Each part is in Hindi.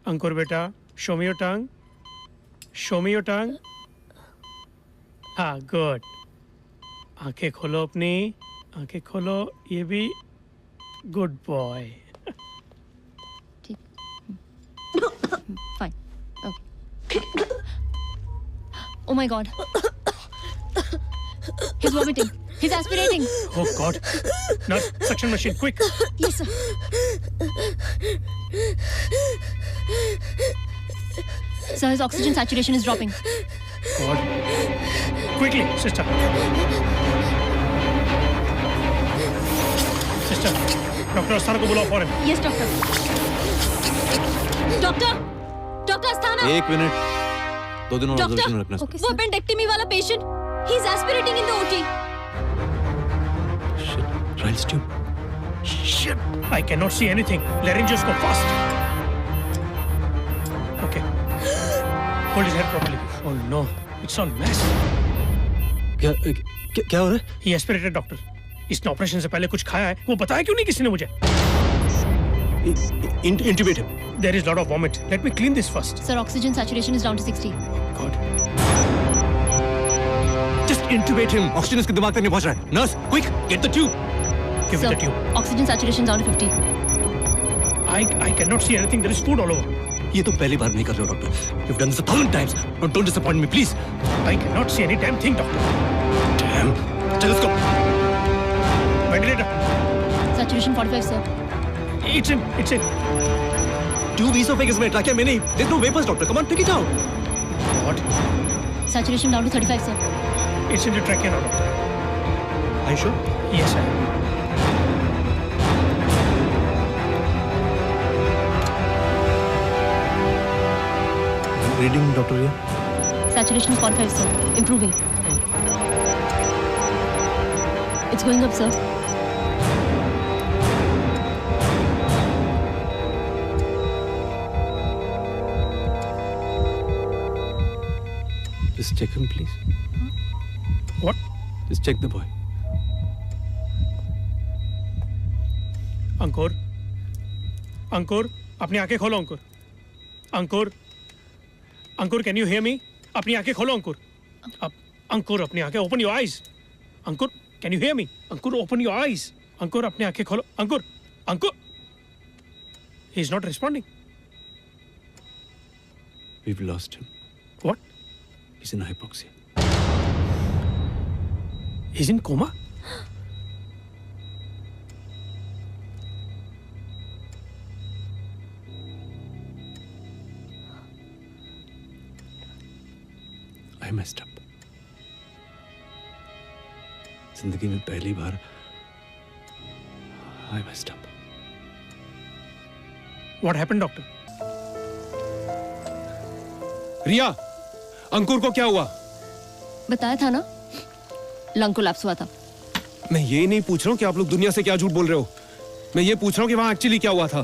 अंकुर बेटा, show me your tongue. Show me your tongue. हाँ, good. आंखें खोलो अपनी, आंखें खोलो, ये भी good boy. ठीक. Fine. Okay. Oh my God. He's vomiting. He's aspirating. Oh God. Nurse, suction machine, quick. Yes, sir. Sir, his oxygen saturation is dropping. God. Quickly, sister. Sister, Dr. Asthana को बुलाओ फौरन. Yes, doctor. Doctor! Doctor Asthana! एक मिनट. 2 दिन और Doctor! ऑब्जर्वेशन में रखना. Okay, वो appendectomy वाला patient. He's aspirating in the OT. Shit. Trials tube. Shit. I cannot see anything. Laryngoscope fast. Okay. Hold his head properly. Oh no. It's all mess. क्या हो रहा है? He aspirated, doctor. इसने ऑपरेशन से पहले कुछ खाया है. वो बताया क्यों नहीं किसी ने मुझे? Intubate him. There is lot of vomit. Let me clean this first. Sir, oxygen saturation is down to 60. God. Just intubate him. Oxygen इसके दिमाग तक नहीं पहुंच रहा है. Nurse, quick, get the tube. Give me Sir, the tube. oxygen saturation down to 50. I cannot see anything. There is food all over. ये तुम पहली बार नहीं कर रहे हो doctor. You've done this 1,000 times. Don't disappoint me, please. I cannot see any damn thing, doctor. Damn. Telescope. Ventilator. Saturation 45, sir. It's in. It's in. Tube esophagus में ट्रैकिया में नहीं. There's no vapors, doctor. Come on, take it out. What? Saturation down to 35, sir. It's in the trachea now, doctor. Are you sure? Yes, sir. Reading, doctor. Yeah. Saturation 45, sir. Improving. It's going up, sir. Just check him, please. What? Just check the boy. अंकुर. अंकुर, अपनी आंखें खोलो अंकुर. अंकुर. अंकुर, can you hear me? अपनी आंखें खोलो अंकुर. अंकुर, अपनी आंखें open your eyes. Ankur, can you hear me? Ankur, open your eyes. अंकुर, अपनी आंखें खोलो. अंकुर. अंकुर. He is not responding. We've lost him. What? He's in hypoxia. He's in coma? I messed up. जिंदगी में पहली बार I messed up. What happened, doctor? रिया, अंकुर को क्या हुआ? बताया था ना, लंग कोलैप्स हुआ था. मैं ये नहीं पूछ रहा हूँ कि आप लोग दुनिया से क्या झूठ बोल रहे हो. मैं ये पूछ रहा हूँ कि वहाँ एक्चुअली क्या हुआ था.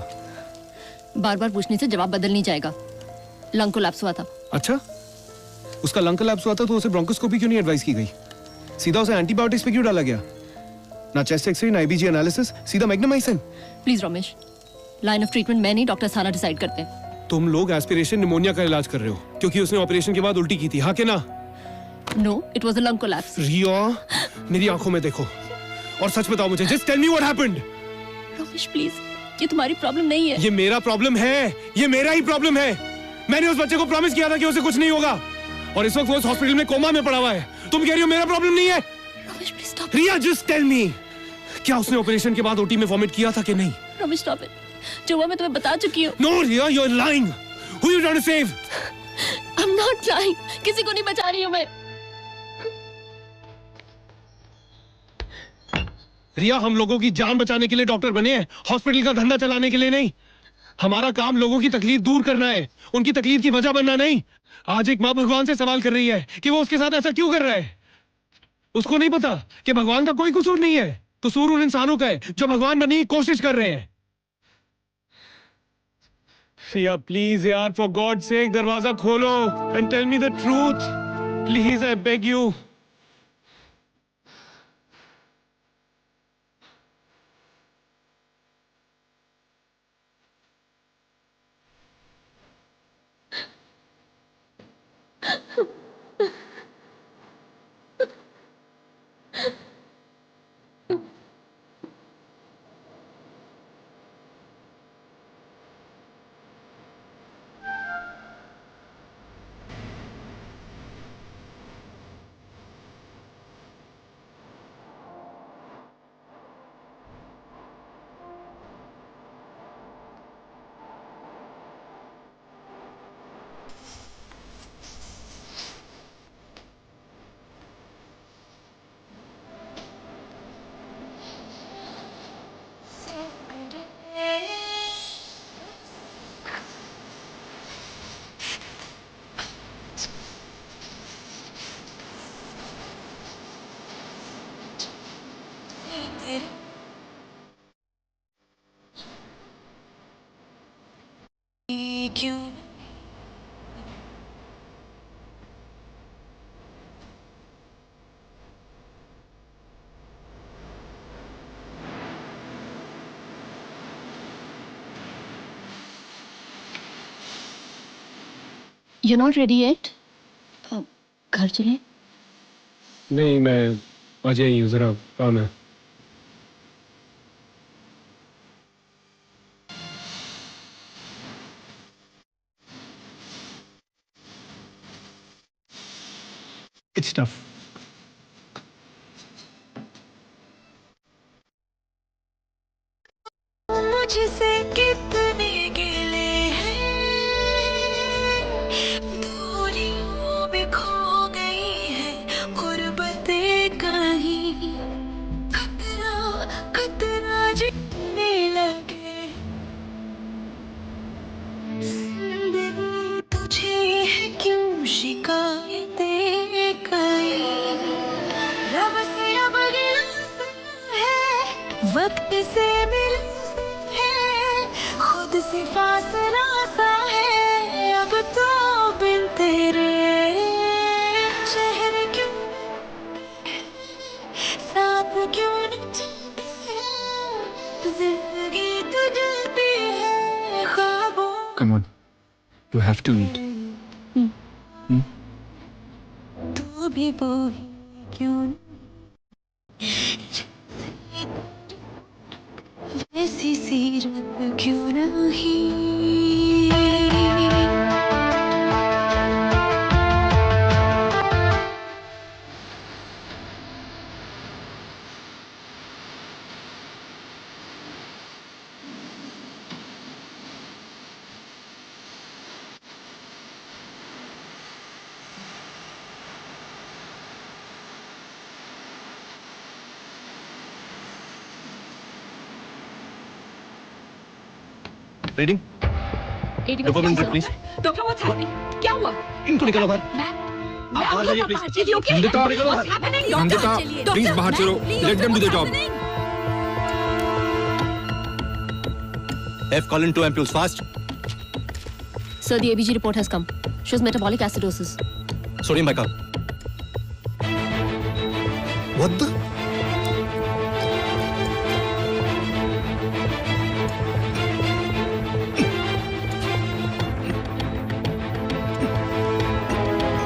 बार बार पूछने से जवाब बदल नहीं जाएगा. लंग कोलैप्स हुआ था. अच्छा, उसका लंग कोलैप्स हुआ था तो उसे ब्रोंकोस्कोपी क्यों नहीं एडवाइस की गई? सीधा उसे एंटीबायोटिक्स पे क्यों डाला गया? ना चेस्ट एक्सरे, ना आईबीजी एनालिसिस, सीधा Magnamycin. Please Ramesh, line of treatment मैं नहीं, डॉक्टर साना डिसाइड करते हैं. तुम लोग एस्पिरेशन निमोनिया का इलाज कर रहे हो क्योंकि उसने ऑपरेशन के बाद उल्टी की थी, हाँ के ना? No, it was a lung collapse. Riya, मेरी आंखों में देखो और सच बताओ मुझे. Just tell me what happened. Ramesh please, ये तुम्हारी प्रॉब्लम नहीं है. ये मेरा प्रॉब्लम है. ये मेरा ही प्रॉब्लम है. मैंने उस बच्चे को प्रॉमिस किया था कि उसे कुछ नहीं होगा और इस वक्त वो हॉस्पिटल में कोमा में पड़ा हुआ है. तुम कह रही हो मेरा प्रॉब्लम नहीं है? Ramesh please stop. Riya, just tell me, क्या उसने ऑपरेशन के बाद ओटी में वॉमिट किया था कि नहीं? Ramesh stop it. जो हुआ मैं तुम्हें बता चुकी हूँ. No Riya, you are lying. Who you trying to save? I am not lying. किसी को नहीं बचा रही हूँ मैं. रिया, हम लोगों की जान बचाने के लिए डॉक्टर बने हैं, हॉस्पिटल का धंधा चलाने के लिए नहीं. हमारा काम लोगों की तकलीफ दूर करना है, उनकी तकलीफ की वजह बनना नहीं. आज एक माँ भगवान से सवाल कर रही है कि वो उसके साथ ऐसा क्यों कर रहा है. उसको नहीं पता कि भगवान का कोई कसूर नहीं है. कसूर उन इंसानों का है जो भगवान बनने की कोशिश कर रहे हैं. रिया प्लीज यार, फॉर गॉड सेक दरवाजा खोलो and tell me the truth. Please, I beg you. क्यों You're not ready yet? घर चले? नहीं, मैं आज यही हूँ, जरा काम है। It's tough. मुझसे कितने गिले हैं दूरियों में खो गई है गुर्बतें कहीं खतरा खतरा जीने लगे जिंदगी तुझे है क्यों शिकायतें कहीं रब से अब गिला है वक्त से मिल खुद से फासला सा है अब तो बिन तेरे चेहरे क्यों साथ क्यों न चलते हैं जिंदगी तुझती है ख्वाबों Come on, you have to eat. तू भी बोल क्यों ऐसी सीरत क्यों नहीं reading dopamine drip please. Doctor what's happening? क्या हुआ? इनको निकालो बाहर। बाहर जाइए, please। नंदिता प्लीज बाहर चलो, let them do the job. F Colin 2 ampules fast. Sir, the ABG report has come. Shows metabolic acidosis. Sodium bicarb. What the?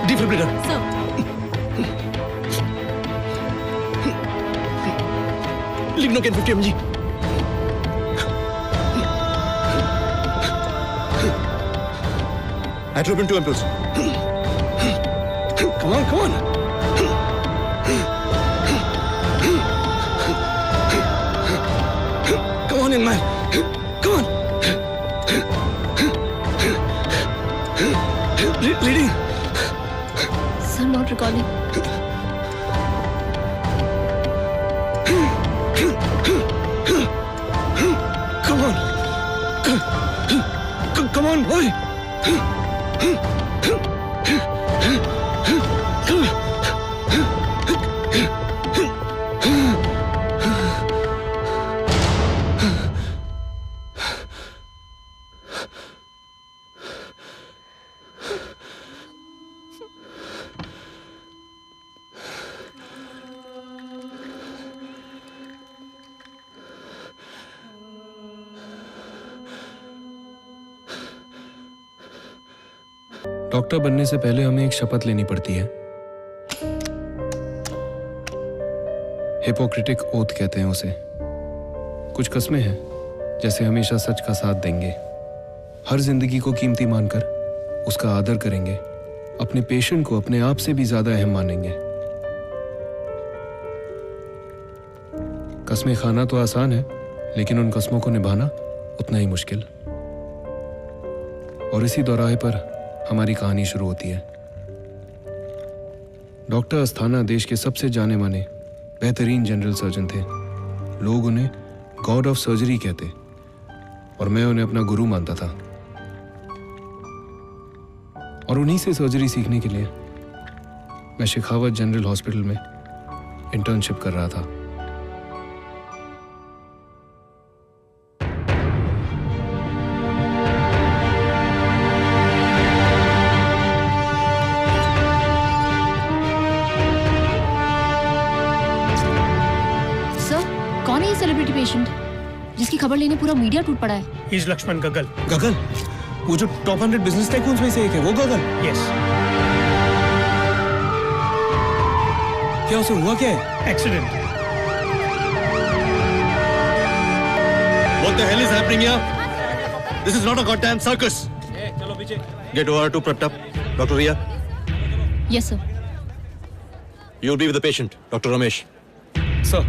Defibrillator. Sir. Lignocaine 50 mg. Atropine 2 ampules. Come on, come on. Come on in, man. Come on. Bleeding. Sir, not recalling. Come on. Come on, boy. Doctor बनने से पहले हमें एक शपथ लेनी पड़ती है। हिपोक्रेटिक ओथ कहते हैं उसे। कुछ कस्में हैं, जैसे हमेशा सच का साथ देंगे, हर जिंदगी को कीमती मानकर उसका आदर करेंगे, अपने पेशेंट को अपने आप से भी ज्यादा अहम मानेंगे। कस्में खाना तो आसान है, लेकिन उन कस्मों को निभाना उतना ही मुश्किल। और इसी दौराहे पर हमारी कहानी शुरू होती है। डॉक्टर अस्थाना देश के सबसे जाने माने बेहतरीन जनरल सर्जन थे। लोग उन्हें गॉड ऑफ सर्जरी कहते और मैं उन्हें अपना गुरु मानता था। और उन्हीं से सर्जरी सीखने के लिए मैं शेखावत जनरल हॉस्पिटल में इंटर्नशिप कर रहा था। कौन है ये सेलिब्रिटी पेशेंट जिसकी खबर लेने पूरा मीडिया टूट पड़ा है? He is Lakshman Gaggal. गगन, वो जो टॉप 100 बिजनेस टाइकून्स में से एक है, वो गगन। Yes. क्या उसे हुआ क्या है? Accident. What the hell is happening here? This is not a goddamn circus. Get over to Pratap. Dr. Ria, yes sir. you'll be with the patient, Dr. Ramesh. Sir,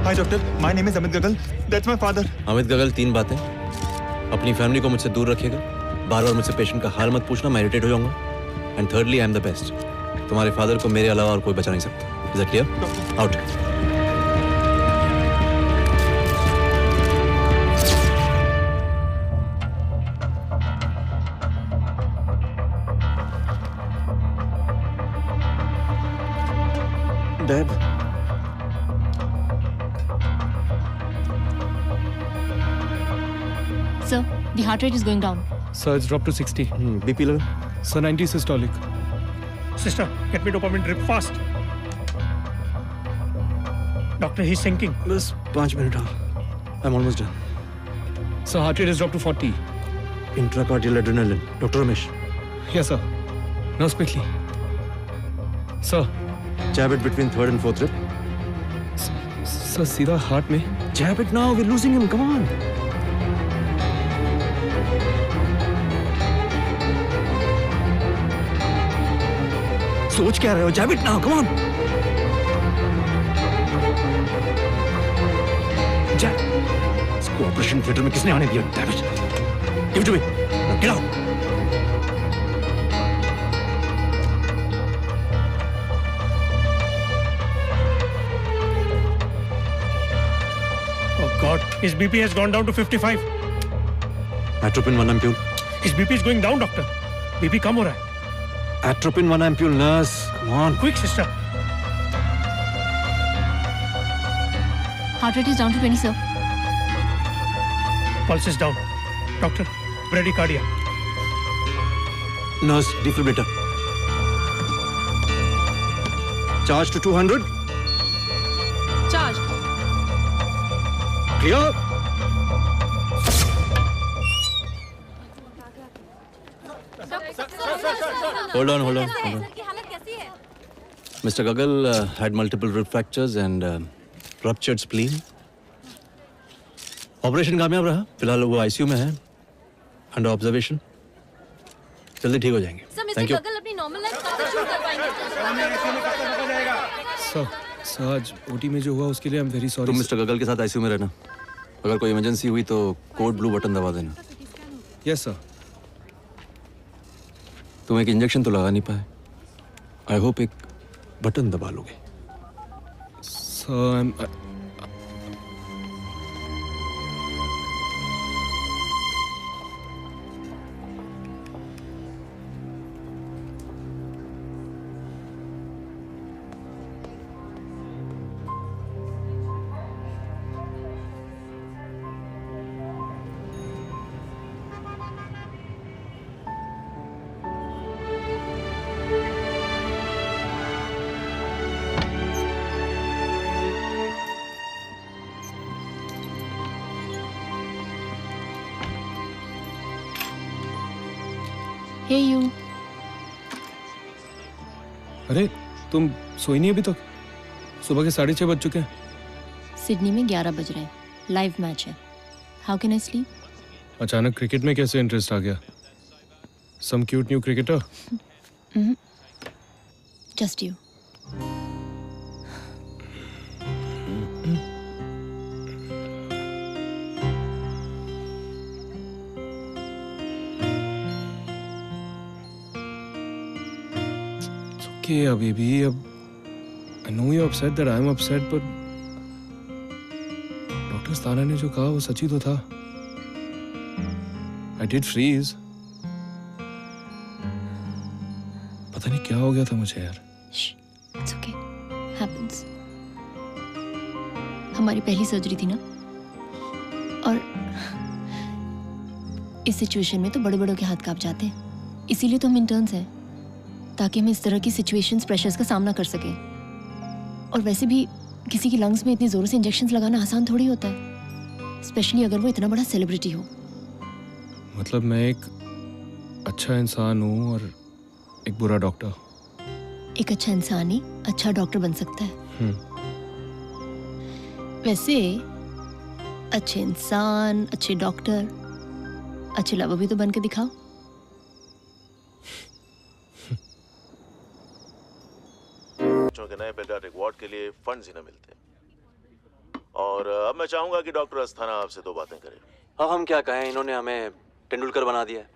Hi doctor, my name is Amit Gagal. That's my father. Amit Gaggal, 3 बातें। अपनी फैमिली को मुझसे दूर रखिएगा, बार बार मुझसे पेशेंट का हाल मत पूछना, मैं इरिटेट हो जाऊंगा। And thirdly, I am the best. तुम्हारे फादर को मेरे अलावा और कोई बचा नहीं सकता। Is that clear? Out. Dad, sir, the heart rate is going down. Sir, it's dropped to 60. BP level? Sir, 90 systolic. Sister, get me dopamine drip fast. Doctor, he's sinking. बस 5 मिनट और। I'm almost done. Sir, heart rate has dropped to 40. Intracardial adrenaline. Dr. Ramesh, Yes, sir. Nurse, quickly. Sir, jab it between 3rd and 4th rib. sir, सीधा हार्ट में। Jab it now. We're losing him. Come on. सोच क्या रहे हो? Jab it now. Come on. Jab. इसको ऑपरेशन थिएटर में किसने आने दिया? Damn it. Give it to me. Now get out. Oh God, his BP has gone down to 55. Atropine 1 ampule. His BP is going down, doctor. BP कम हो रहा है. Atropine 1 ampule, nurse. Come on. Quick, sister. Heart rate is down to 20 sir. Pulse is down. Doctor, bradycardia. Nurse, defibrillator. Charge to 200. Charged. Clear. Hold on. Mr. Gagal had multiple rib fractures and ruptured spleen. Operation कामयाब रहा। फिलहाल वो आईसीयू में है, अंडर ऑब्जर्वेशन। जल्दी ठीक हो जाएंगे। Thank you. अपनी नॉर्मल लाइफ कब शुरू कर पाएंगे? सर, आज ओटी में जो हुआ उसके लिए आई एम वेरी सॉरी। तुम मिस्टर गगल के साथ आईसीयू में रहना। अगर कोई इमरजेंसी हुई तो कोड ब्लू बटन दबा देना। Yes sir. तुम एक इंजेक्शन तो लगा नहीं पाए। आई होप एक बटन दबा लोगे। Sir, I am hey you. अरे, तुम सोई नहीं अभी तक? सुबह के 6:30 बज चुके हैं। सिडनी में 11 बज रहे हैं। लाइव मैच है। How can I sleep? अचानक क्रिकेट में कैसे इंटरेस्ट आ गया? Some cute new cricketer? Just you. Okay, baby, I know you're upset that I'm upset, but doctor Tara ने जो कहा वो सच्ची तो था। I did freeze. पता नहीं क्या हो गया था मुझे यार। It's okay. Happens. हमारी पहली सर्जरी थी ना, और इस सिचुएशन में तो बड़े बड़ों के हाथ कांप जाते हैं। इसीलिए तो हम इंटर्न्स हैं, ताकि हम इस तरह की सिचुएशंस, प्रेशर्स का सामना कर सकें। और वैसे भी किसी की लंग्स में इतनी जोरों से इंजेक्शंस लगाना आसान थोड़ी होता है, स्पेशली अगर वो इतना बड़ा सेलिब्रिटी हो। मतलब मैं एक अच्छा इंसान हूँ और एक बुरा डॉक्टर। एक अच्छा इंसान ही अच्छा डॉक्टर बन सकता है। वैसे अच्छे इंसान, अच्छे डॉक्टर, अच्छे लवर भी तो बन के दिखाओ। बच्चों के नए पेडियाट्रिक वार्ड के लिए फंड्स ही न मिलते। और अब मैं चाहूंगा कि डॉक्टर अस्थाना आपसे दो बातें करें। अब हम क्या कहें, इन्होंने हमें तेंदुलकर बना दिया है।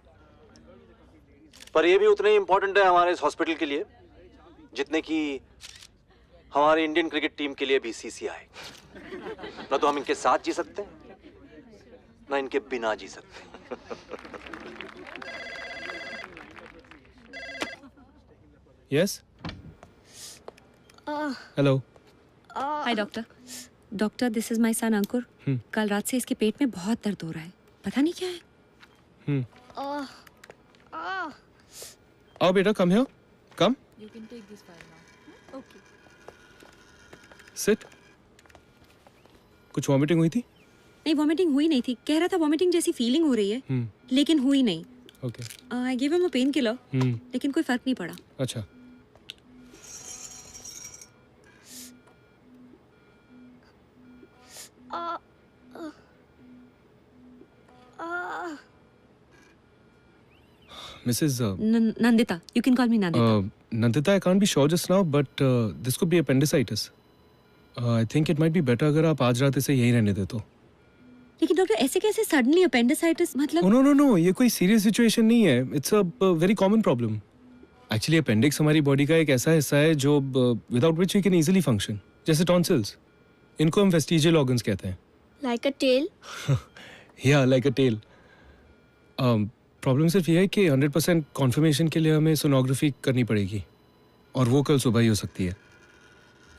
पर ये भी उतने ही इम्पोर्टेंट है हमारे इस हॉस्पिटल के लिए जितने कि हमारी इंडियन क्रिकेट टीम के लिए भी सीसीआई। ना तो हम इनके साथ जी सकते हैं, ना इनके बिना जी सकते। Yes, hello. Hi doctor. Doctor, this is my son Ankur. कल रात से इसके पेट में बहुत दर्द हो रहा है, पता नहीं क्या है। आओ बेटा, come here, come. You can take this file now. Okay. Sit. कुछ वॉमिटिंग हुई थी? नहीं, वॉमिटिंग हुई नहीं थी। कह रहा था वॉमिटिंग जैसी फीलिंग हो रही है, लेकिन हुई नहीं। Okay. I give him a pain killer, लेकिन कोई फर्क नहीं पड़ा। अच्छा। Mrs. Nandita, you can call me Nandita. Nandita, I can't be sure just now, but this could be appendicitis. I think it might be better अगर आप आज रात इसे यहीं रहने दे तो। लेकिन डॉक्टर, ऐसे कैसे सडनली अपेंडिसाइटिस? मतलब नो नो नो, ये कोई सीरियस सिचुएशन नहीं है। It's a very common problem. Actually appendix हमारी बॉडी का एक ऐसा हिस्सा है जो without which we can easily function, जैसे टॉन्सिल्स। इनको हम वेस्टिजियल ऑर्गन्स कहते हैं। Like a tail? या लाइक अ टेल। प्रॉब्लम सिर्फ ये है कि 100% कॉन्फर्मेशन के लिए हमें सोनोग्राफी करनी पड़ेगी और वो कल सुबह ही हो सकती है।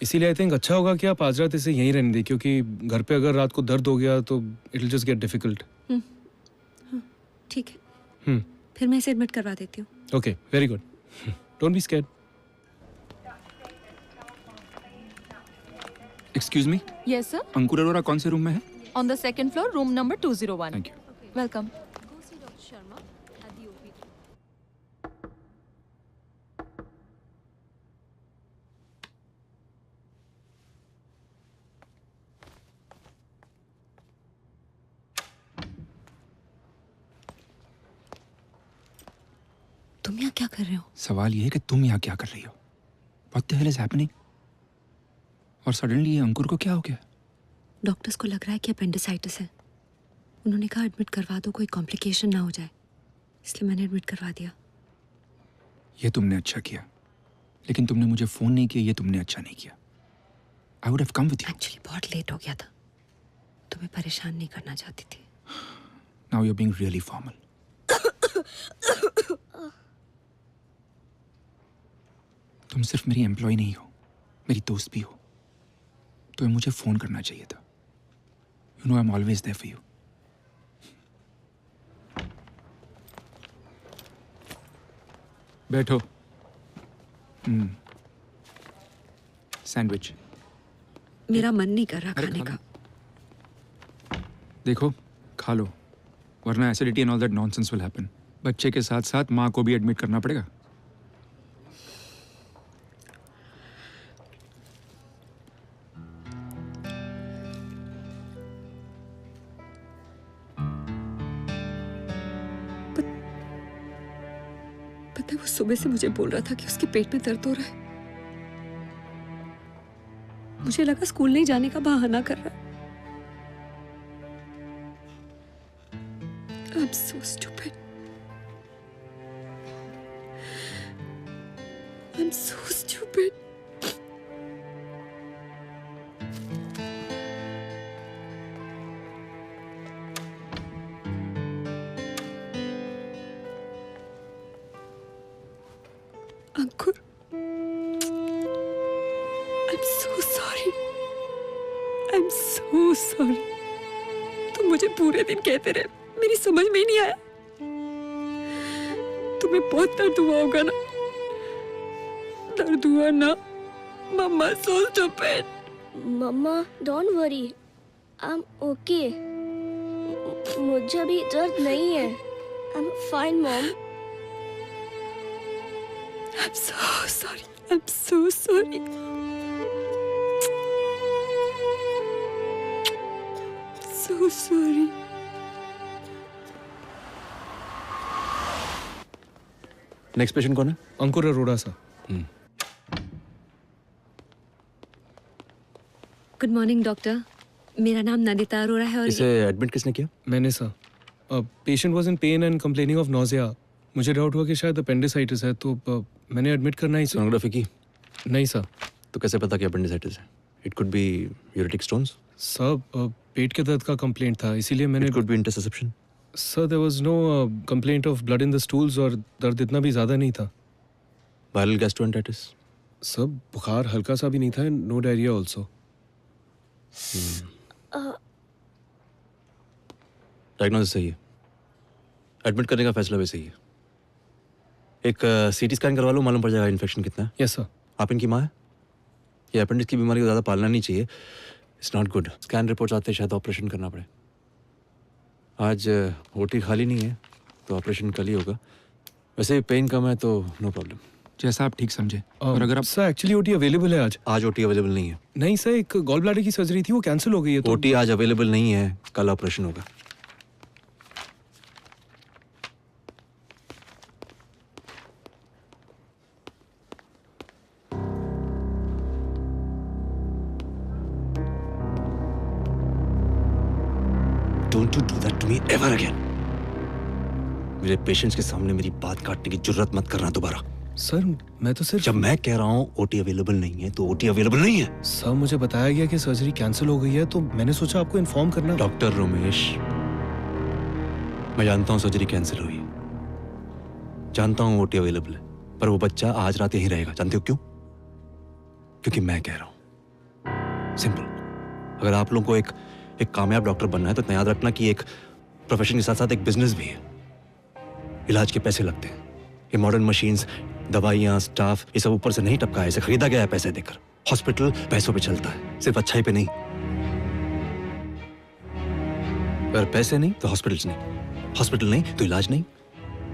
इसीलिए आई थिंक अच्छा होगा कि आप आज रात इसे यहीं रहने दें, क्योंकि घर पे अगर रात को दर्द हो गया तो it will just get difficult. ठीक है, फिर मैं इसे एडमिट करवा देती हूँ। Okay, very good. Don't be scared. Excuse me, Yes, sir. अंकुर अरोरा कौन से रूम में है? On the second floor, room number 201. Thank you. Welcome. तुम यहाँ क्या कर रहे हो? सवाल ये है कि तुम यहाँ क्या कर रही हो? What the hell is happening? और सडनली ये अंकुर को क्या हो गया? डॉक्टर्स को लग रहा है कि अपेंडिसाइटिस है। उन्होंने कहा एडमिट करवा दो, कोई कॉम्प्लिकेशन ना हो जाए, इसलिए मैंने एडमिट करवा दिया। ये तुमने अच्छा किया, लेकिन तुमने मुझे फोन नहीं किया, ये तुमने अच्छा नहीं किया। I would have come with you. Actually बहुत लेट हो गया था, तुम्हें परेशान नहीं करना चाहती थी। Now you're being really formal. तुम सिर्फ मेरी एम्प्लॉय नहीं हो, मेरी दोस्त भी हो, तो मुझे फोन करना चाहिए था। You know I'm always there for you. बैठो। सैंडविच। मेरा मन नहीं कर रहा अरे खाने खा का। देखो, खा लो, वरना acidity and all that nonsense will happen. बच्चे के साथ साथ माँ को भी एडमिट करना पड़ेगा। पता है, वो सुबह से मुझे बोल रहा था कि उसके पेट में दर्द हो रहा है। मुझे लगा स्कूल नहीं जाने का बहाना कर रहा है। I'm so stupid. I'm so stupid. Ankur, I'm so sorry. I'm so sorry. तुम मुझे पूरे दिन कहते रहे, मेरी समझ में ही नहीं आया। तुम्हें बहुत दर्द हुआ होगा ना? दर्द हुआ ना? Mama so stupid. Mama don't worry, I am okay. मुझे अभी दर्द नहीं है। I am fine mom. I'm so sorry. I'm so sorry. So sorry. Next patient कौन है? Ankur Arora sir. Good morning doctor, मेरा नाम नंदिता अरोड़ा है और इसे एडमिट किसने किया? मैंने sir. Patient was in pen and complaining of nausea. मुझे डाउट हुआ कि शायद अपेंडिसाइटिस है, तो मैंने एडमिट करना ही सर। सोनोग्राफी की? नहीं सर। तो कैसे पता कि अपेंडिसाइटिस है? It could be uretic stones. Sir पेट के दर्द का कंप्लेंट था, इसीलिए मैंने। It could be interception. Sir there was no complaint of blood in the stools और दर्द इतना भी ज़्यादा नहीं था। Viral gastroenteritis? सर बुखार हल्का सा भी नहीं था, नो डायरिया आल्सो। डायग्नोसिस सही है, एडमिट करने का फैसला भी सही है। एक सीटी स्कैन करवा लो, मालूम पड़ जाएगा इन्फेक्शन कितना है। Yes sir. आप इनकी माँ है? ये अपेंडिक्स की बीमारी को ज़्यादा पालना नहीं चाहिए, it's not good. Scan report आते शायद ऑपरेशन करना पड़े। आज ओटी खाली नहीं है तो ऑपरेशन कल ही होगा। वैसे पेन कम है तो नो प्रॉब्लम। जैसा आप ठीक समझे। और अगर आप सर एक्चुअली ओटी अवेलेबल है आज। आज ओटी अवेलेबल नहीं है। नहीं सर, एक गॉल ब्लैडर की सर्जरी थी, वो कैंसिल हो गई है। तो ओटी आज अवेलेबल नहीं है, कल ऑपरेशन होगा। Don't you do that to me ever again. मेरे पेशेंट्स के सामने मेरी बात काटने की जुर्रत मत करना दोबारा। सर मैं तो सिर्फ। जब मैं कह रहा हूँ ओटी अवेलेबल नहीं है तो ओटी अवेलेबल नहीं है। सर मुझे बताया गया कि सर्जरी कैंसिल हो गई है, तो मैंने सोचा आपको इन्फॉर्म करना। डॉक्टर रोमेश, मैं जानता हूँ सर्जरी कैंसिल हुई है, जानता हूँ ओटी अवेलेबल है, पर वो बच्चा आज रात यहीं रहेगा। जानते हो क्यों? क्योंकि मैं कह रहा हूँ। सिंपल। अगर आप लोगों को एक कामयाब डॉक्टर बनना है तो इतना याद रखना कि एक प्रोफेशन के साथ साथ एक बिजनेस भी है। इलाज के पैसे लगते हैं। ये मॉडर्न मशीन्स, दवाइयाँ, स्टाफ, ये सब ऊपर से नहीं टपका है, इसे खरीदा गया है पैसे देकर। हॉस्पिटल पैसों पे चलता है, सिर्फ अच्छाई पे नहीं। अगर पैसे नहीं तो हॉस्पिटल्स नहीं, हॉस्पिटल नहीं तो इलाज नहीं।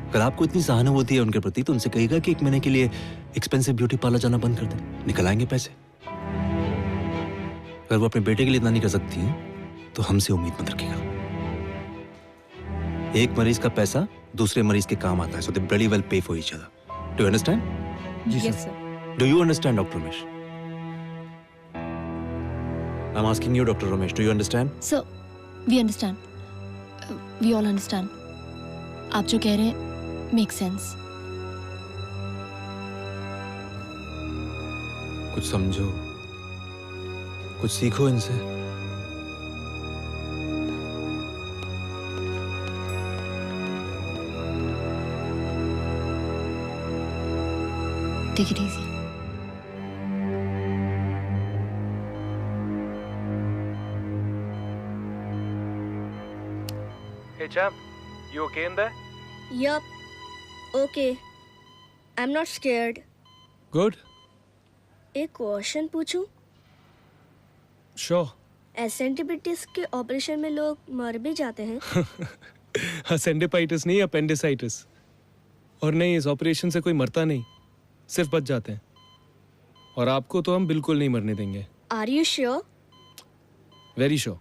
अगर आपको इतनी सहानुभूति है उनके प्रति तो उनसे कहिएगा कि 1 महीने के लिए एक्सपेंसिव ब्यूटी पार्लर जाना बंद कर दें, निकल आएंगे पैसे। अगर वो अपने बेटे के लिए इतना नहीं कर सकती हैं तो हमसे उम्मीद मत रखिएगा। एक मरीज का पैसा दूसरे मरीज के काम आता है, so they bloody well pay for each other. Do you understand? Yes, sir. Do you understand, Dr. Ramesh? I'm asking you, Dr. Ramesh, do you understand? Sir we understand, we all understand. आप जो कह रहे हैं मेक सेंस। कुछ समझो, कुछ सीखो इनसे। Take it easy. Hey champ, you okay in there? Yup, okay. I'm not scared. Good. एक क्वेश्चन पूछूं? Sure. एसेंटिबिटिस के ऑपरेशन में लोग मर भी जाते हैं। असेंडिपाइटिस नहीं, अपेंडिसाइटिस। और नहीं, इस ऑपरेशन से कोई मरता नहीं, सिर्फ बच जाते हैं। और आपको तो हम बिल्कुल नहीं मरने देंगे। Are you sure? Very sure.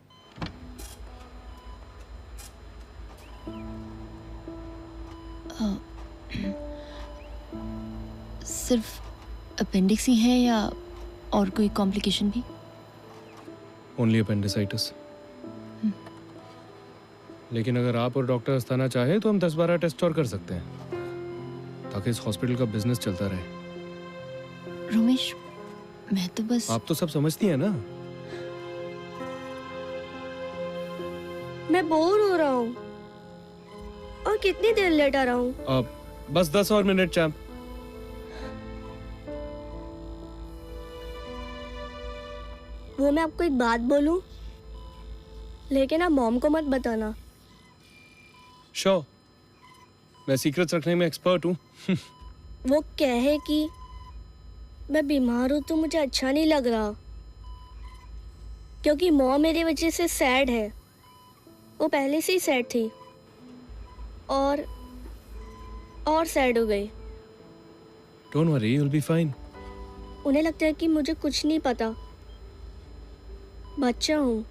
सिर्फ अपेंडिक्स ही है या और कोई कॉम्प्लिकेशन भी? Only appendicitis. लेकिन अगर आप और डॉक्टर अस्थाना चाहे तो हम 10-12 टेस्ट और कर सकते हैं ताकि इस हॉस्पिटल का बिजनेस चलता रहे। रोमेश, मैं तो बस। आप तो सब समझती हैं ना। मैं बोर हो रहा हूँ। और कितनी देर लेटा रहा हूँ? अब बस 10 और मिनट चैंप। वो मैं आपको एक बात बोलूं, लेकिन आप मॉम को मत बताना। श्योर, मैं सीक्रेट्स रखने में एक्सपर्ट हूँ। वो कहे कि मैं बीमार हूँ तो मुझे अच्छा नहीं लग रहा, क्योंकि मॉम मेरी वजह से सैड है। वो पहले से ही सैड थी और सैड हो गई। Don't worry, you will be fine. उन्हें लगता है कि मुझे कुछ नहीं पता। बच्चा हूँ,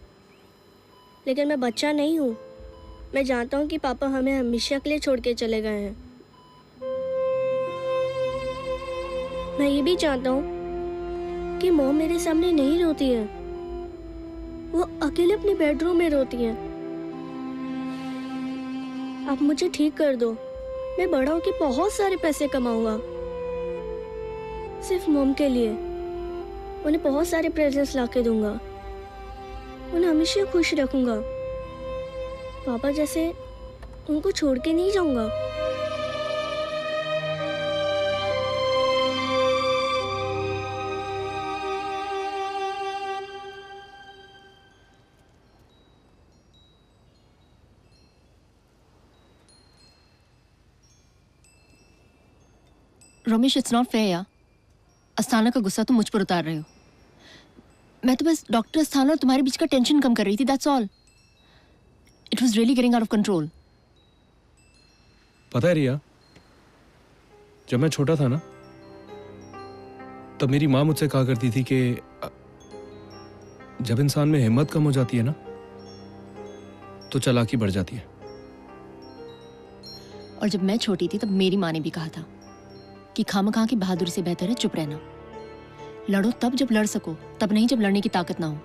लेकिन मैं बच्चा नहीं हूँ। मैं जानता हूँ कि पापा हमें हमेशा के लिए छोड़ के चले गए हैं। मैं ये भी जानता हूँ कि मॉम मेरे सामने नहीं रोती है, वो अकेले अपने बेडरूम में रोती है। आप मुझे ठीक कर दो, मैं बड़ा होकर बहुत सारे पैसे कमाऊंगा सिर्फ मॉम के लिए। उन्हें बहुत सारे प्रेजेंट्स ला के दूंगा, उन्हें हमेशा खुश रखूंगा। पापा जैसे उनको छोड़ के नहीं जाऊंगा। रमेश, इट्स नॉट फेयर यार। अस्थाना का गुस्सा तुम मुझ पर उतार रहे हो। मैं तो बस डॉक्टर अस्थाना और तुम्हारे बीच का टेंशन कम कर रही थी, that's all. It was really getting out of control. पता है रिया, जब मैं छोटा था ना, तब मेरी माँ मुझसे कहा करती थी कि जब इंसान में हिम्मत कम हो जाती है ना, तो चालाकी बढ़ जाती है। और जब मैं छोटी थी तब मेरी माँ ने भी कहा था कि खामखा की बहादुरी से बेहतर है चुप रहना। लड़ो तब जब लड़ सको, तब नहीं जब लड़ने की ताकत ना हो।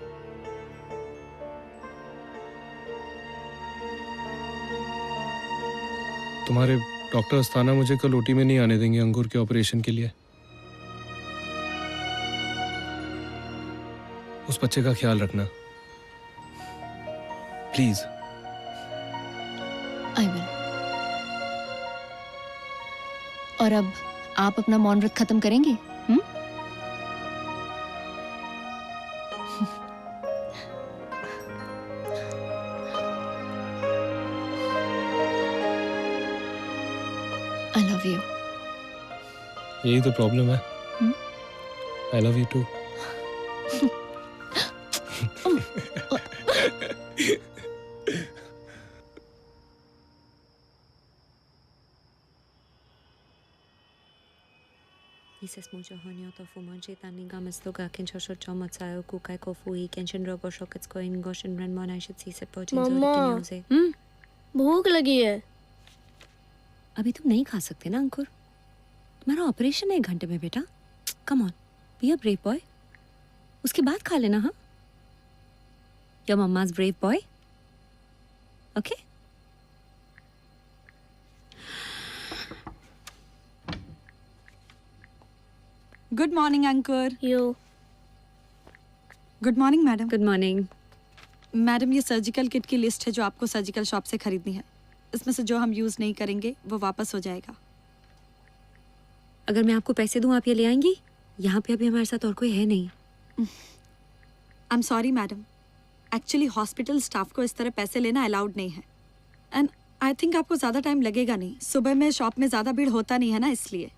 तुम्हारे डॉक्टर अस्थाना मुझे कल ओटी में नहीं आने देंगे अंकुर के ऑपरेशन के लिए। उस बच्चे का ख्याल रखना प्लीज। I will. और अब आप अपना मौन व्रत खत्म करेंगे? I love you. यही तो प्रॉब्लम है। I love you too. Dieses Mujohonio to Fumonji Taninga Mistoga Kinshosho Chomatsayo Kukai Kofui Kenshin Robo Shokets Going Goshen Renmon I should see se Pochin मम्मा, भूख लगी है। अभी तुम नहीं खा सकते ना अंकुर, तुम्हारा ऑपरेशन है 1 घंटे में बेटा। Come on, be a brave boy. उसके बाद खा लेना। हाँ, your mamma's brave boy. Okay. Good morning Ankur. You. Good morning madam. Good morning madam, ये सर्जिकल किट की लिस्ट है जो आपको सर्जिकल शॉप से खरीदनी है। इसमें से जो हम यूज नहीं करेंगे वो वापस हो जाएगा। अगर मैं आपको पैसे दूं आप ये ले आएंगी? यहाँ पे अभी हमारे साथ और कोई है नहीं। आई am sorry madam, actually hospital staff को इस तरह पैसे लेना अलाउड नहीं है। एंड आई थिंक आपको ज़्यादा टाइम लगेगा नहीं। सुबह में शॉप में ज़्यादा भीड़ होता नहीं है ना, इसलिए।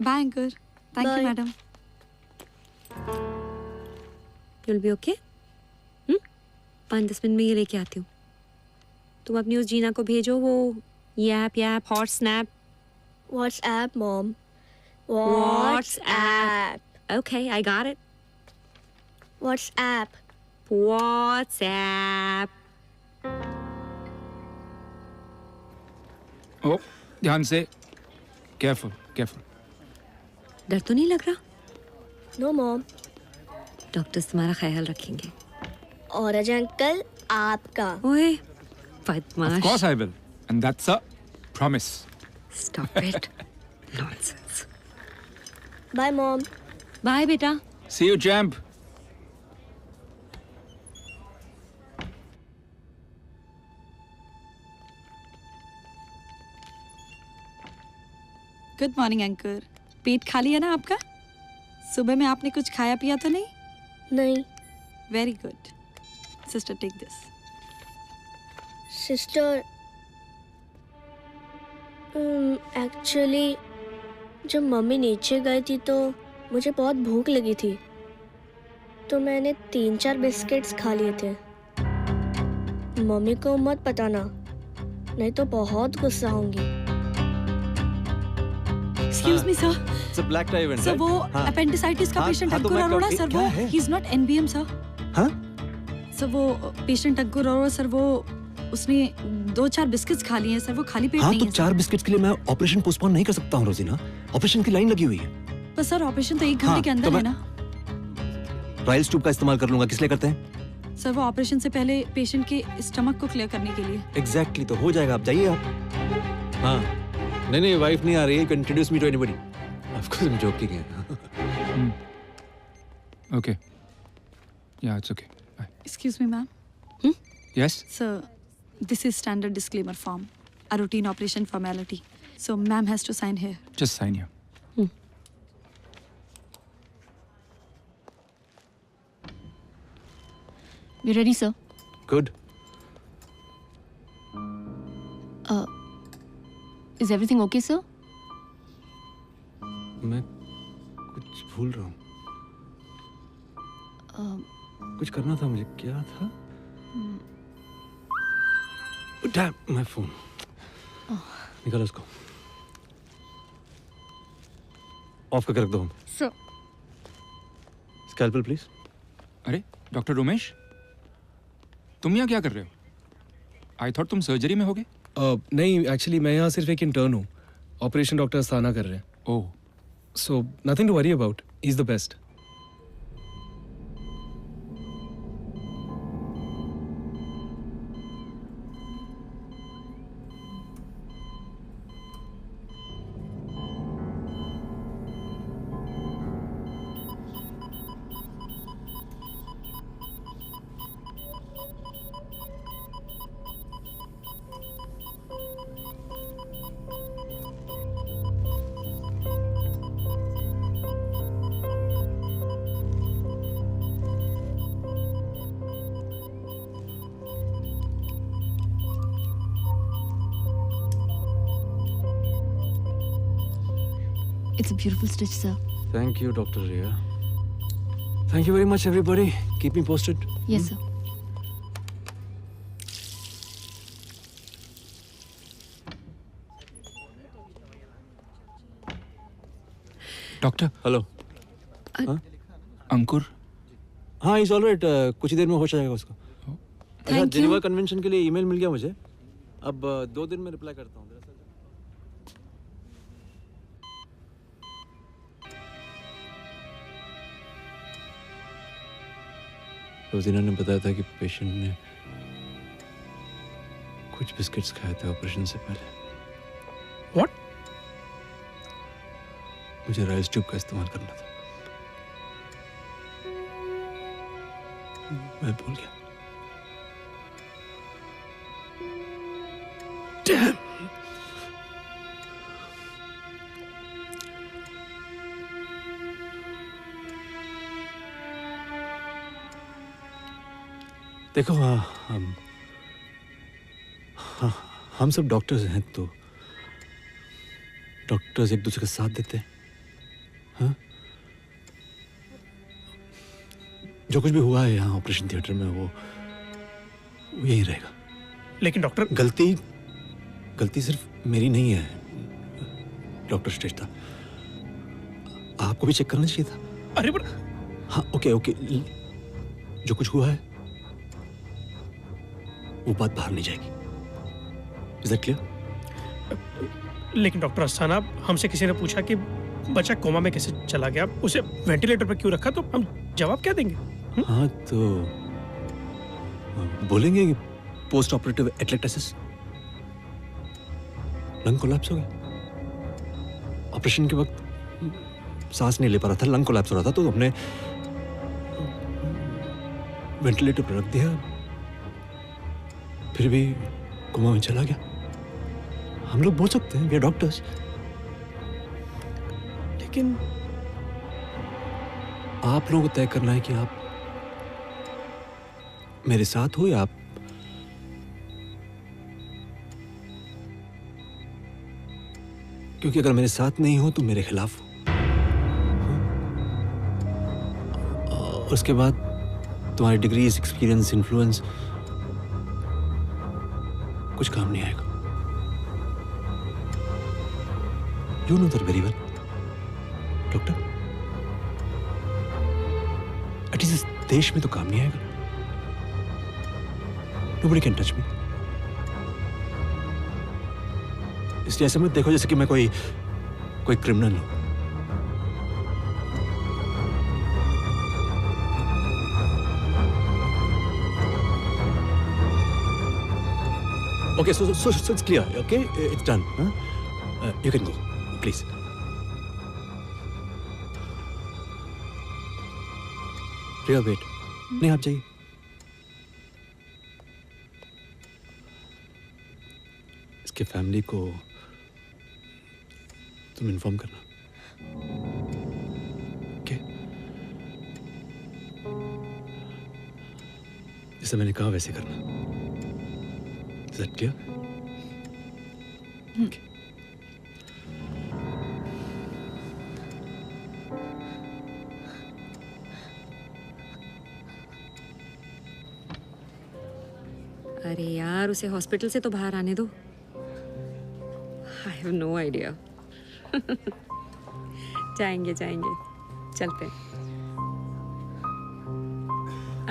Bye Ankur. Thank you madam. You'll be okay? 5-10 minute में ये लेके आती हूँ। तुम अपनी उस जीना को भेजो वो याप हॉट स्नैप। WhatsApp, Mom. WhatsApp. Okay, I got it. WhatsApp. WhatsApp. Oh, ध्यान से। Careful careful. डर तो नहीं लग रहा? No, Mom. डॉक्टर्स तुम्हारा ख्याल रखेंगे। और अजय अंकल आपका। ओए, बदमाश। Of course I will, and that's a promise. Stop it. Nonsense. Bye, Mom. Bye, बेटा। See you, champ. Good morning Ankur. पेट खाली है ना आपका? सुबह में आपने कुछ खाया पिया तो नहीं? नहीं। Very good. Sister take this. Sister, actually जब मम्मी नीचे गई थी तो मुझे बहुत भूख लगी थी, तो मैंने 3-4 बिस्किट्स खा लिए थे। मम्मी को मत बताना, नहीं तो बहुत गुस्सा होंगी। Excuse me sir, it's a black tie event sir वो अपेंडिसाइटिस का पेशेंट हाँ, तो अंकुर मैं अरोड़ा कब- सर, क्या वो है? He is not NBM sir. हाँ सर वो पेशेंट अंकुर अरोड़ा सर, वो उसने 2-4 बिस्किट्स खा लिए हैं सर, वो खाली पेट हाँ नहीं तो है 4 बिस्किट्स के लिए मैं ऑपरेशन पोस्टपोन नहीं कर सकता हूँ रोजीना। ऑपरेशन की लाइन लगी हुई है। सर। पर सर ऑपरेशन तो 1 घंटे हाँ, के तो अंदर है मैं- ना राइल्स ट्यूब का इस्तेमाल कर लूंगा। किस लिए करते हैं? सर? वो ऑपरेशन से पहले पेशेंट के स्टमक को क्लियर करने के लिए। एग्जैक्टली तो हो जाएगा। आप जाइए आप। हाँ नहीं वाइफ नहीं आ रही है। Introduce me to anybody. Of course I am joking है। Okay. Yeah, it's okay. Bye. Excuse me ma'am, Yes? Sir this is standard disclaimer form, a routine operation formality, so ma'am has to sign here. Just sign here. We ready, sir? Good. Is everything okay, sir? मैं कुछ भूल रहा हूँ। कुछ करना था मुझे। क्या था? Dam my phone. निकालो उसको। ऑफ करके रख दो। Sir. Scalpel please. अरे डॉक्टर रोमेश, तुम यहाँ क्या कर रहे हो? आई थॉट तुम सर्जरी में होगे। नहीं, एक्चुअली मैं यहाँ सिर्फ एक इंटर्न हूँ। ऑपरेशन डॉक्टर अस्थाना कर रहे हैं। Oh, so nothing to worry about, he is the best. It's a beautiful stitch, sir. Thank you, Dr. Ria. Thank you very much, everybody. Keep me posted. Yes, sir. Doctor. Hello. Ankur. हाँ, इज ऑलराइट। कुछ ही देर में हो जाएगा उसका। अच्छा, Thank जेनेवा you. कन्वेंशन के लिए ईमेल मिल गया मुझे। अब 2 दिन में रिप्लाई करता हूँ। रोजीना ने बताया था कि पेशेंट ने कुछ बिस्किट्स खाए थे ऑपरेशन से पहले। What? मुझे राइस ट्यूब का इस्तेमाल करना था। मैं भूल गया। Damn! देखो, हम सब डॉक्टर्स हैं, तो डॉक्टर्स एक दूसरे का साथ देते हैं। हाँ? जो कुछ भी हुआ है यहाँ ऑपरेशन थिएटर में, वो यही रहेगा। लेकिन डॉक्टर, गलती सिर्फ मेरी नहीं है डॉक्टर श्रेष्ठा। आपको भी चेक करना चाहिए था। अरे पर हाँ, ओके। जो कुछ हुआ है वो बात बाहर नहीं जाएगी। Is that clear? लेकिन डॉक्टर अस्थाना, हमसे किसी ने पूछा कि बच्चा कोमा में कैसे चला गया, उसे वेंटिलेटर पर क्यों रखा, तो हम जवाब क्या देंगे? हाँ, तो बोलेंगे कि post operative atelectasis, lung collapse हो गया। ऑपरेशन के वक्त सांस नहीं ले पा रहा था, लंग कोलैप्स हो रहा था, तो हमने वेंटिलेटर पर रख दिया, फिर भी कोमा में चला गया। हम लोग बोल सकते हैं, वी आर डॉक्टर्स। लेकिन आप लोगों को तय करना है कि आप मेरे साथ हो या आप क्योंकि अगर मेरे साथ नहीं हो तो मेरे खिलाफ हो। और उसके बाद तुम्हारी डिग्रीज, एक्सपीरियंस, इन्फ्लुएंस कुछ काम नहीं आएगा। You know that very well doctor. At least इस देश में तो काम नहीं आएगा। Nobody can touch me. इसलिए ऐसे मत देखो जैसे कि मैं कोई क्रिमिनल हूं। Okay, so it's clear. Okay, it's done. Huh? You can go, please. Priya, wait. नहीं, आप जाइए। इसके फैमिली को तुम इन्फॉर्म करना। ओके? जैसे मैंने कहा वैसे करना। Is that clear? Okay. अरे यार, उसे हॉस्पिटल से तो बाहर आने दो। I have no idea. जाएंगे चलते हैं।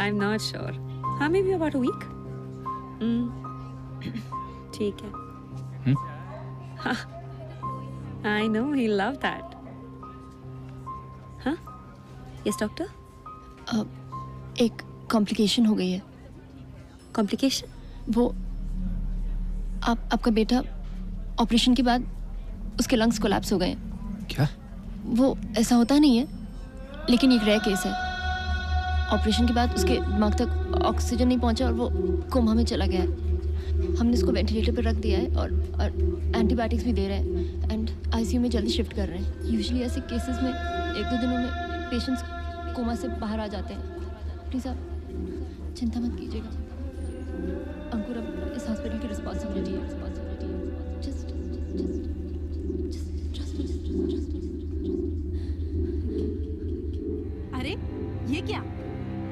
I'm not sure. हाँ, maybe about a week. ठीक है। I know he'll love that. हाँ? Yes, doctor? एक कॉम्प्लिकेशन हो गई है। कॉम्प्लिकेशन? वो आपका बेटा ऑपरेशन के बाद उसके लंग्स कोलैप्स हो गए हैं। क्या? वो ऐसा होता नहीं है, लेकिन एक रेयर केस है। ऑपरेशन के बाद उसके दिमाग तक ऑक्सीजन नहीं पहुंचा और वो कोमा में चला गया है। हमने उसको वेंटिलेटर पर रख दिया है और एंटीबायोटिक्स भी दे रहे हैं एंड आईसीयू में जल्दी शिफ्ट कर रहे हैं। यूजुअली ऐसे केसेस में 1-2 दिनों में पेशेंट्स कोमा से बाहर आ जाते हैं। प्लीज़ आप चिंता मत कीजिएगा। अंकुर अब इस हॉस्पिटल की रिस्पॉन्सिबिलिटी है। अरे ये क्या,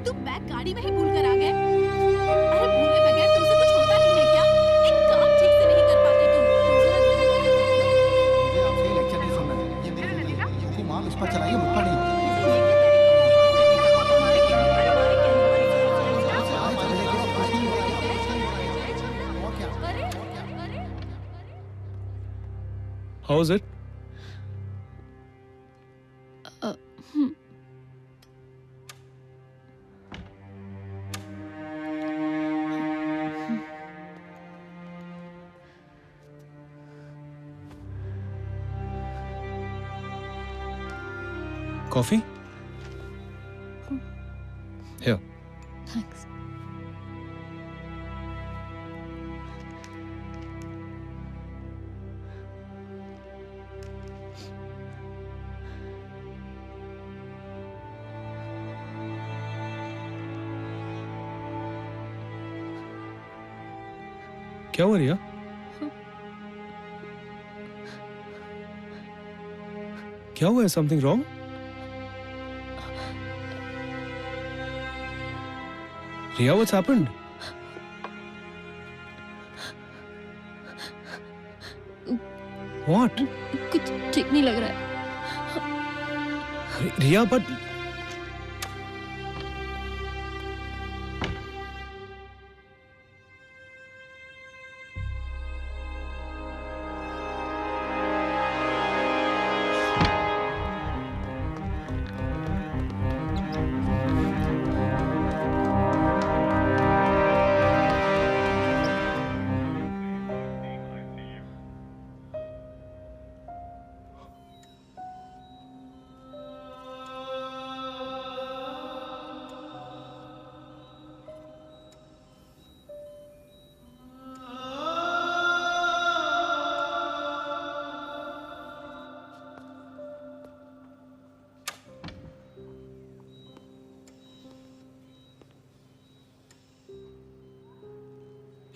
तुम बैग गाड़ी में ही भूल कर आ गए? अरे भूले बगैर तुमसे कुछ होता नहीं है क्या? एक काम ठीक से नहीं कर पाते तुम। मुझे आपसे लेक्चर नहीं सुनना है। ये मेरी माँ इस पर चलाइए, मुझ पर नहीं। How is it? Coffee? Here. Thanks. क्या हुआ रिया? क्या हुआ है? Something wrong? Riya, what's happened? What? कुछ ठीक नहीं लग रहा है। Riya, but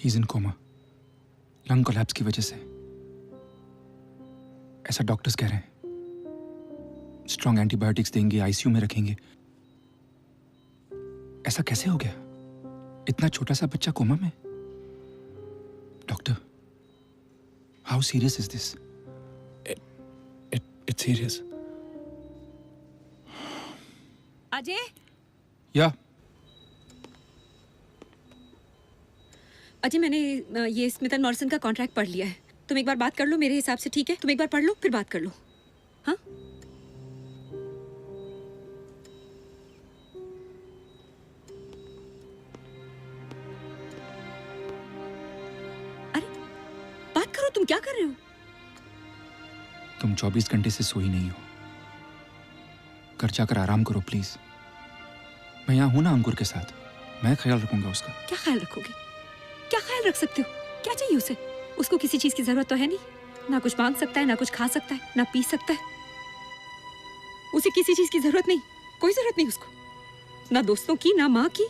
He's in coma. Lung collapse की वजह से। ऐसा डॉक्टर्स कह रहे हैं। स्ट्रॉन्ग एंटीबायोटिक्स देंगे, आईसीयू में रखेंगे। ऐसा कैसे हो गया? इतना छोटा सा बच्चा कोमा में। Doctor, how serious is this? It's serious. Ajay, या अजय, मैंने ये स्मिथ एंड मॉरिसन का कॉन्ट्रैक्ट पढ़ लिया है। तुम एक बार बात कर लो मेरे हिसाब से, ठीक है? तुम एक बार पढ़ लो फिर बात कर लो। हाँ, अरे बात करो, तुम क्या कर रहे हो? तुम 24 घंटे से सोई नहीं हो। घर जाकर आराम करो प्लीज। मैं यहाँ हूं ना अंकुर के साथ, मैं ख्याल रखूंगा उसका। क्या ख्याल रखोगे? क्या ख्याल रख सकते हो? क्या चाहिए उसे? उसको किसी चीज की जरूरत तो है नहीं। ना कुछ मांग सकता है, ना कुछ खा सकता है, ना पी सकता है। उसे किसी चीज की जरूरत नहीं, कोई जरूरत नहीं उसको, ना दोस्तों की, ना माँ की।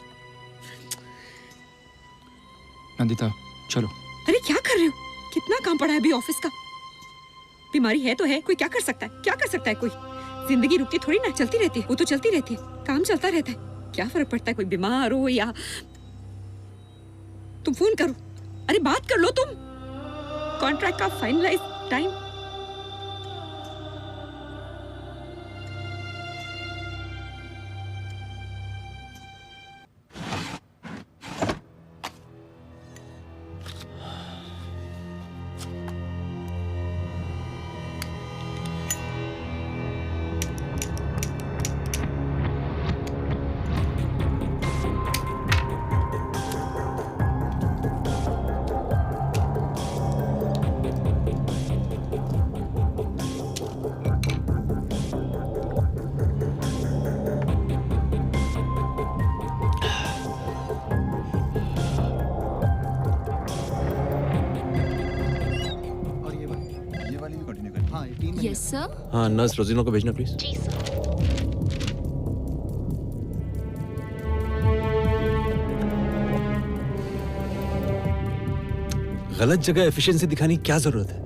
नंदिता चलो। अरे क्या कर रहे हो? कितना काम पड़ा है अभी ऑफिस का। बीमारी है तो है, कोई क्या कर सकता है? क्या कर सकता है कोई? जिंदगी रुकती थोड़ी ना, चलती रहती है। वो तो चलती रहती है, काम चलता रहता है। क्या फर्क पड़ता है कोई बीमार हो या। तुम फोन करो, अरे बात कर लो तुम। कॉन्ट्रैक्ट का फाइनलाइज टाइम। Yes sir. हाँ नर्स रोजिनो को भेजना प्लीज। Ji sir. गलत जगह एफिशिएंसी दिखाने की क्या जरूरत है?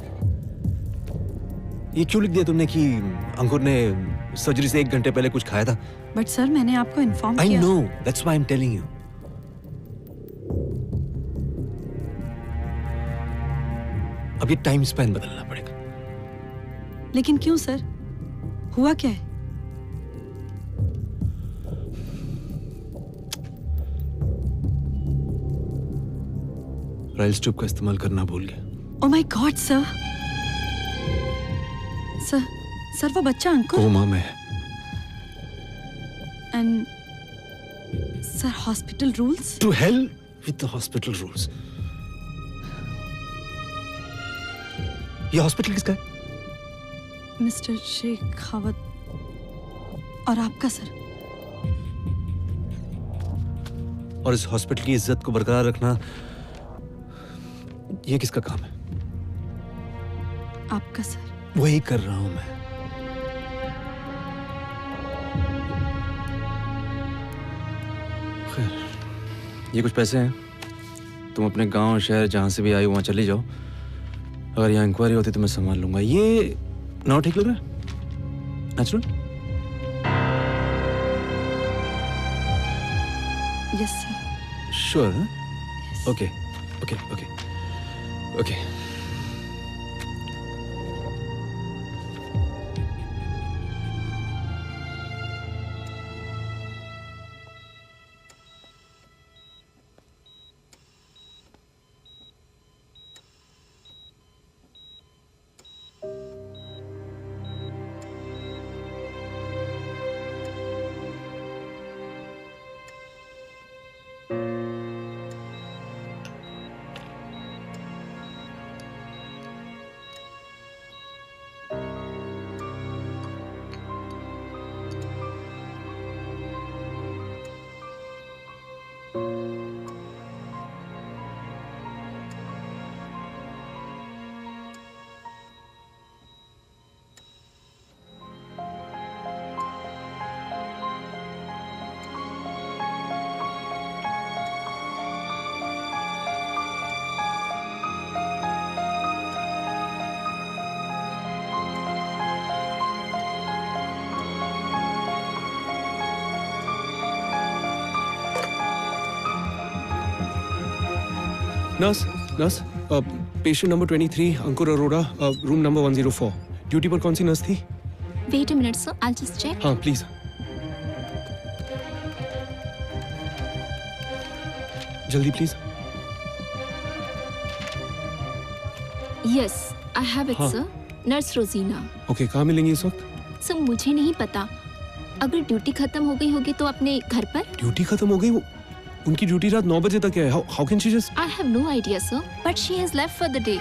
ये क्यों लिख दिया तुमने कि अंकुर ने सर्जरी से 1 घंटे पहले कुछ खाया था? बट सर मैंने आपको इन्फॉर्म आई किया। No, that's why I am telling you. अब ये टाइम स्पैन बदलना पड़ेगा। लेकिन क्यों सर? हुआ क्या है? राइल्स ट्यूब का इस्तेमाल करना भूल गया। Oh my God sir. Sir वो बच्चा अंकुर। कोमा में है। And sir hospital rules. To hell with the hospital rules. ये हॉस्पिटल किसका है? मिस्टर शेखावत और आपका सर। और इस हॉस्पिटल की इज्जत को बरकरार रखना ये किसका काम है? आपका सर। वही कर रहा हूं मैं। खैर, ये कुछ पैसे हैं, तुम अपने गांव शहर जहां से भी आई वहां चली जाओ। अगर यहाँ इंक्वायरी होती तो मैं संभाल लूंगा। ये नाउ ठीक लग रहा है? Natural? Yes sir. Sure? Okay okay okay okay. Nurse nurse patient number 23 Ankur Arora room number 104 duty पर कौन सी नर्स थी? Wait a minute sir, I just check. हाँ प्लीज। जल्दी please. Yes I have it हाँ। Sir, nurse Rozina. ओके, कहाँ मिलेंगी इस वक्त? सर मुझे नहीं पता, अगर ड्यूटी खत्म हो गई होगी तो अपने घर पर। ड्यूटी खत्म हो गई? उनकी ड्यूटी रात 9 बजे तक है। How can she just? I have no idea sir, but she has left for the day.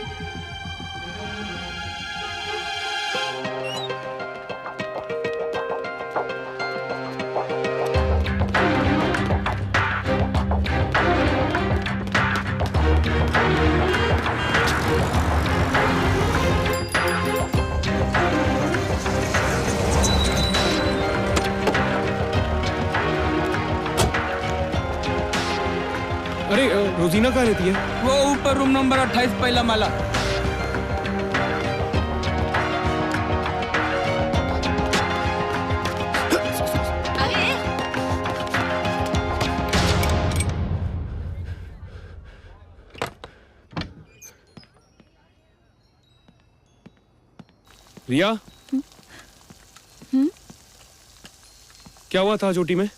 अरे रोजीना कहाँ रहती है? वो ऊपर रूम नंबर 28 पहला माला। रिया, क्या हुआ था चोटी में?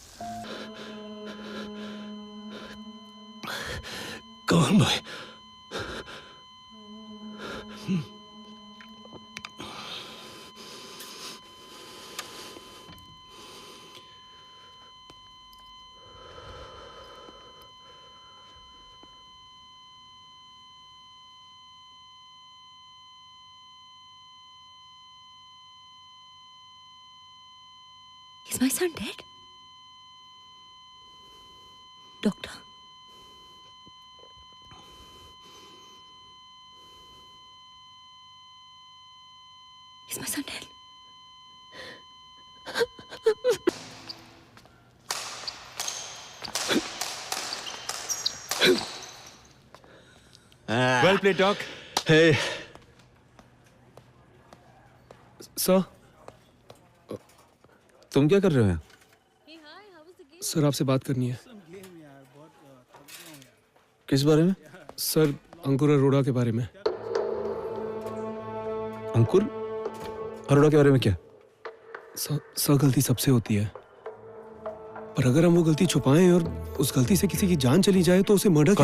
कौन भाई? Is my son dead? Doctor. Is my son dead? Well played, Doc. Hey. Sir, तुम क्या कर रहे हो यहाँ? सर आपसे बात करनी है। किस बारे में? सर अंकुर अरोड़ा के बारे में। अंकुर अरोड़ा के बारे में क्या? सर गलती सबसे होती है, पर अगर हम वो गलती छुपाएं और उस गलती से किसी की जान चली जाए तो उसे मर्डर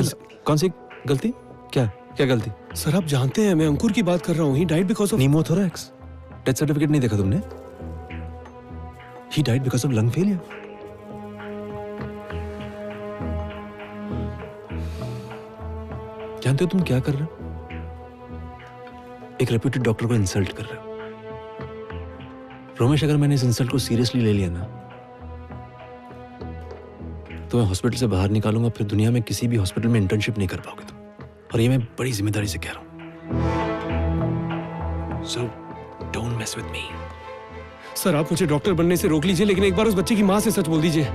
कौन सी गलती? क्या गलती? सर आप जानते हैं मैं अंकुर की बात कर रहा हूँ। He died because of निमोथोरैक्स। Death certificate नहीं देखा तुमने? He died because of lung failure. जानते हो तुम क्या कर रहे हो? एक रेप्यूटेड डॉक्टर को इंसल्ट कर रहे हो। रोमेश, अगर मैंने इस इंसल्ट को सीरियसली ले लिया ना तो मैं हॉस्पिटल से बाहर निकालूंगा, फिर दुनिया में किसी भी हॉस्पिटल में इंटर्नशिप नहीं कर पाओगे तुम। और ये मैं बड़ी जिम्मेदारी से कह रहा हूं। So don't mess with me. Sir आप मुझे डॉक्टर बनने से रोक लीजिए, लेकिन एक बार उस बच्चे की माँ से सच बोल दीजिए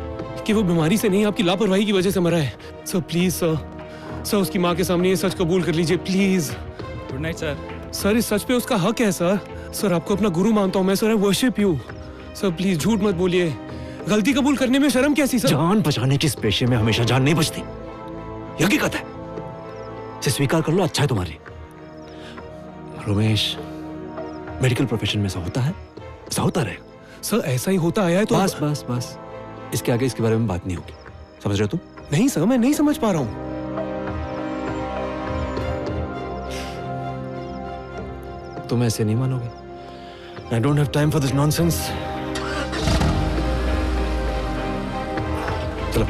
कि वो बीमारी से नहीं, आपकी लापरवाही की वजह से मरा है। सर प्लीज सर उसकी माँ के सामने ये सच कबूल कर लीजिए please. Good night sir. Sir इस सच पे उसका हक है सर आपको अपना गुरु मानता हूँ मैं sir. I worship you sir, please झूठ मत बोलिए। गलती कबूल करने में शर्म कैसी सर? जान बचाने के इस पेशे में हमेशा जान नहीं बचती, ये हकीकत है। इसे स्वीकार कर लो, अच्छा है तुम्हारे। रोमेश, मेडिकल प्रोफेशन में ऐसा होता है, ऐसा होता रहेगा। सर ऐसा ही होता आया है तो बस इसके आगे इसके बारे में बात नहीं होगी, समझ रहे हो तुम? नहीं सर, मैं नहीं समझ पा रहा हूँ। तुम ऐसे नहीं मानोगे। I don't have time for this nonsense. चलो।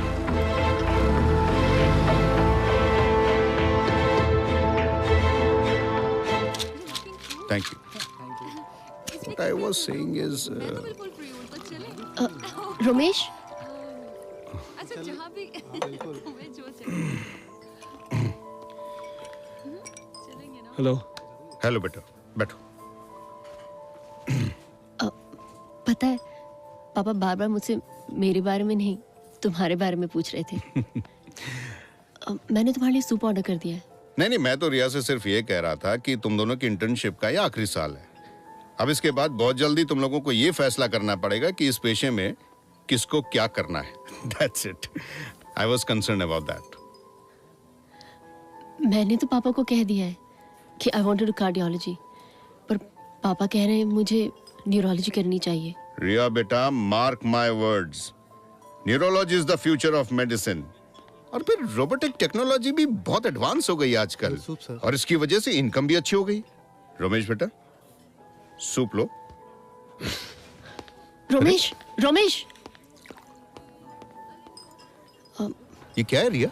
Thank you. What I was saying is, Romesh, hello. Hello बेटा, बैठो। पता है पापा बार बार मुझसे मेरे बारे में नहीं तुम्हारे बारे में पूछ रहे थे। मैंने तुम्हारे लिए सूप ऑर्डर कर दिया है। नहीं, मैं तो रिया से सिर्फ ये कह रहा था कि तुम दोनों की इंटर्नशिप का ये आखिरी साल है। अब इसके बाद बहुत जल्दी तुम लोगों को ये फैसला करना पड़ेगा कि इस पेशे में किसको क्या करना है। That's it. I was concerned about that. मैंने तो पापा को कह दिया है कि I want to do cardiology, पर पापा कह रहे हैं मुझे न्यूरोलॉजी करनी चाहिए। रिया बेटा, mark my words, neurology is the future of medicine. और फिर रोबोटिक टेक्नोलॉजी भी बहुत एडवांस हो गई आजकल, और इसकी वजह से इनकम भी अच्छी हो गई। रमेश बेटा, सूप लो। रोमेश, रोमेश, ये क्या है रिया?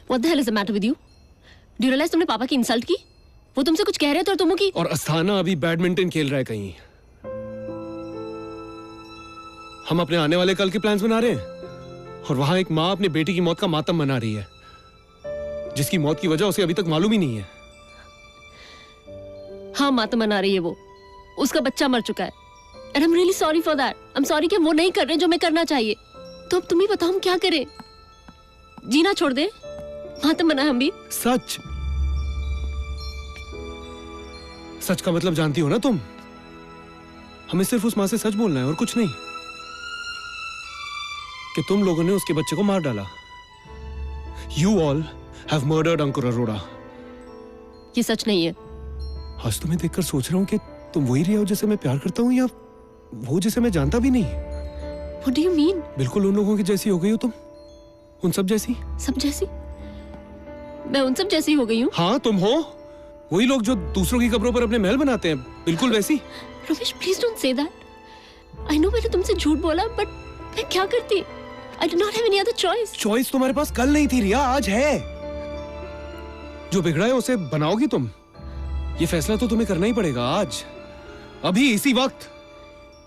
What the hell is the matter with you? Do you realize तुमने पापा की इंसल्ट की? वो तुमसे कुछ कह रहे थे और तुम की। और अस्थाना अभी बैडमिंटन खेल रहा है कहीं। हम अपने आने वाले कल के प्लान्स बना रहे हैं, और वहां एक माँ अपने बेटी की मौत का मातम मना रही है, जिसकी मौत की वजह उसे अभी तक मालूम ही नहीं है। हाँ, मातम मना रही है वो। उसका बच्चा मर चुका है। And I'm really sorry for that. I'm sorry कि वो नहीं कर रहे जो मैं करना चाहिए। तो अब तुम ही बताओ हम क्या करें? जीना छोड़ दे? मातम मना हम भी? सच सच का मतलब जानती हो ना तुम? हमें सिर्फ उस माँ से सच बोलना है और कुछ नहीं, कि तुम लोगों ने उसके बच्चे को मार डाला। You all have murdered अंकुर अरोड़ा। ये सच नहीं है। आज तुम्हें देखकर सोच रहा हूँ कि तुम वही रिया हो जिसे मैं प्यार करता हूँ, या वो जिसे मैं जानता भी नहीं। What do you mean? बिल्कुल उन लोगों की जैसी हो गई हो तुम, उन सब जैसी। सब जैसी? मैं उन सब जैसी हो गई हूँ? हाँ तुम हो, वही लोग जो दूसरों की कब्रों पर अपने महल बनाते हैं, बिल्कुल वैसी। Ramesh, please don't say that. I know मैंने तुमसे झूठ बोला, बट मैं क्या करती? I do not have any other choice. Choice तुम्हारे पास कल नहीं थी रिया, आज है। जो बिगड़ा है उसे बनाओगी तुम। ये फैसला तो तुम्हें करना ही पड़ेगा आज, अभी, इसी वक्त।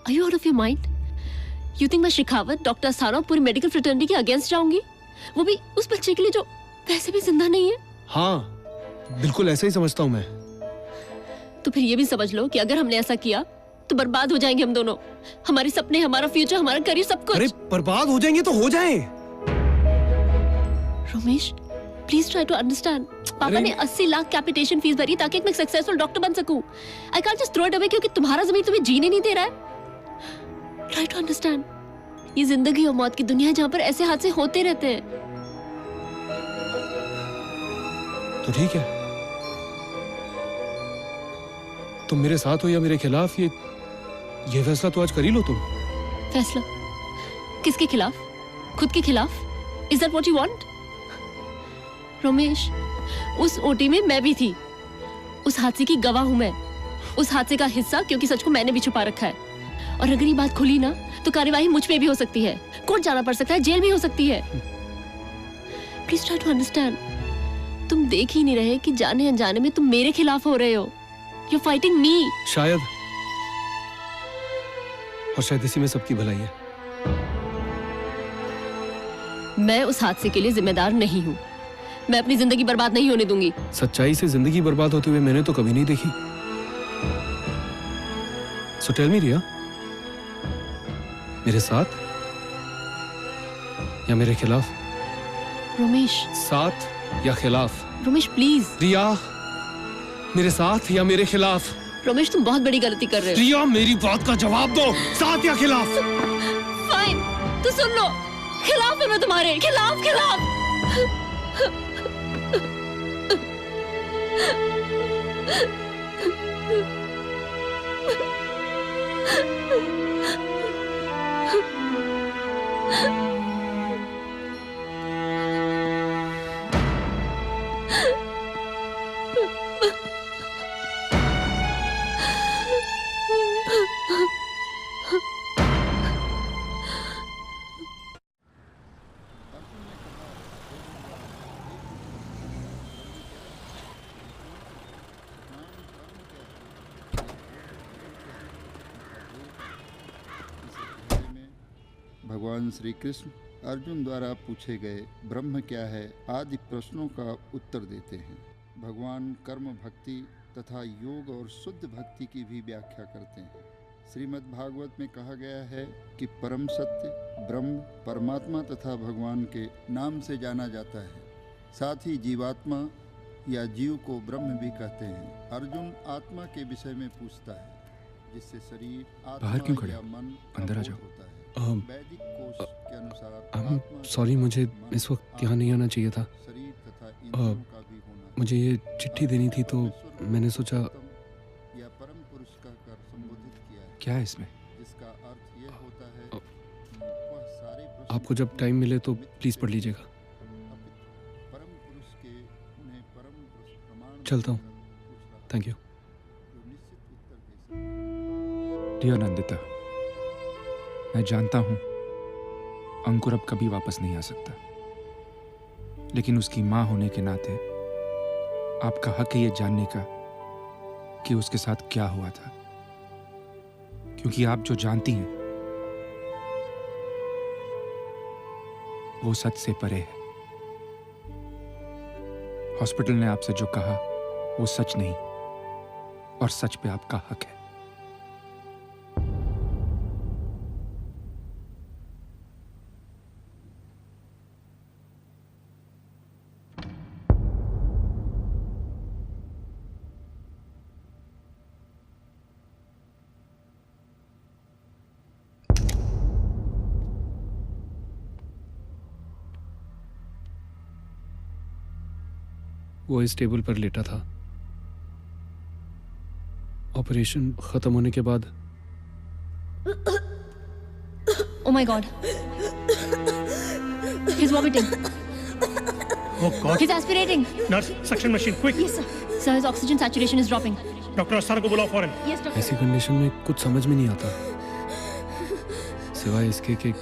Are you out of your mind? You think मैं शिखावत, डॉक्टर अस्थाना और पूरी मेडिकल फ्रेटर्निटी के अगेंस्ट जाऊंगी? वो भी उस बच्चे के लिए जो वैसे भी जिंदा नहीं है। हाँ, बिल्कुल ऐसा ही समझता हूँ मैं। तो फिर ये भी समझ लो कि अगर हमने ऐसा किया तो बर्बाद हो जाएंगे हम दोनों। हमारे सपने, हमारा फ्यूचर, हमारा करियर, सब कुछ। अरे बर्बाद हो जाएंगे तो हो जाए। Ramesh, please try to understand. Papa ने 80 लाख कैपिटेशन फीस भरी ताकि मैं सक्सेसफुल डॉक्टर बन सकूं। I can't just throw it away क्योंकि तुम्हारा जमीन तुम्हें जीने नहीं दे रहा है। Try to understand. ये जिंदगी और मौत की दुनिया है जहां पर ऐसे हादसे होते रहते हैं। तो ठीक है, तुम मेरे साथ हो या मेरे खिलाफ, ये फैसला तो आज कर ही लो तुम। फैसला किसके खिलाफ? खुद के खिलाफ? Is that what you want? Ramesh, उस ओटी में मैं भी थी। उस हादसे की गवाह हूं मैं। उस हादसे का हिस्सा, क्योंकि सच को मैंने भी छुपा रखा है। और अगर ये बात खुली ना तो कार्यवाही मुझ पे भी हो सकती है, कोर्ट जाना पड़ सकता है, जेल भी हो सकती है। Please try to understand. तुम देख ही नहीं रहे कि जाने अनजाने में तुम मेरे खिलाफ हो रहे हो। You're fighting me. शायद, और शायद इसी में सबकी भलाई है। मैं उस हादसे के लिए जिम्मेदार नहीं हूँ। मैं अपनी जिंदगी बर्बाद नहीं होने दूंगी। सच्चाई से जिंदगी बर्बाद होते हुए मैंने तो कभी नहीं देखी। So tell me रिया, मेरे साथ या मेरे खिलाफ? रमेश, साथ या खिलाफ? रमेश प्लीज। रिया, मेरे साथ या मेरे खिलाफ? रमेश, तुम बहुत बड़ी गलती कर रहे हो। रिया, मेरी बात का जवाब दो, साथ या खिलाफ? फाइन, तो सुन लो, खिलाफ है मैं तुम्हारे, खिलाफ, खिलाफ। भगवान श्री कृष्ण अर्जुन द्वारा पूछे गए ब्रह्म क्या है आदि प्रश्नों का उत्तर देते हैं। भगवान कर्म भक्ति तथा योग और शुद्ध भक्ति की भी व्याख्या करते हैं। श्रीमद् भागवत में कहा गया है कि परम सत्य ब्रह्म परमात्मा तथा भगवान के नाम से जाना जाता है। साथ ही जीवात्मा या जीव को ब्रह्म भी कहते हैं। अर्जुन आत्मा के विषय में पूछता है। जिससे शरीर बाहर क्यों खड़े या हो? मन अंदर आ का जाओ। बोध होता है। वैदिक कोश के अनुसार सॉरी, मुझे इस वक्त यहाँ नहीं आना चाहिए था। शरीर तथा इंद्रियों का भी होना मुझे ये चिट्ठी देनी थी तो मैंने सोचा। या परम पुरुष कहकर संबोधित किया है, क्या है इसमें? जिसका अर्थ यह होता है कि वह सारे प्रश्न आपको जब टाइम मिले तो प्लीज़ पढ़ लीजिएगा। परम पुरुष के उन्हें परम प्रमाण चलता हूँ। Thank you. जो निश्चित उत्तर दे सकते। डियर नंदिता, मैं जानता हूं अंकुर अब कभी वापस नहीं आ सकता, लेकिन उसकी मां होने के नाते आपका हक है ये जानने का कि उसके साथ क्या हुआ था, क्योंकि आप जो जानती हैं वो सच से परे है। हॉस्पिटल ने आपसे जो कहा वो सच नहीं, और सच पे आपका हक है। वो इस टेबल पर लेटा था। ऑपरेशन खत्म होने के बाद Oh my God. He's vomiting. Oh God. He's aspirating. Nurse, suction machine, quick. Yes, sir. Sir, his oxygen saturation is dropping. Doctor Asthana को बुलाओ फौरन। Yes, doctor. ऐसी कंडीशन में कुछ समझ में नहीं आता, सिवाय इसके कि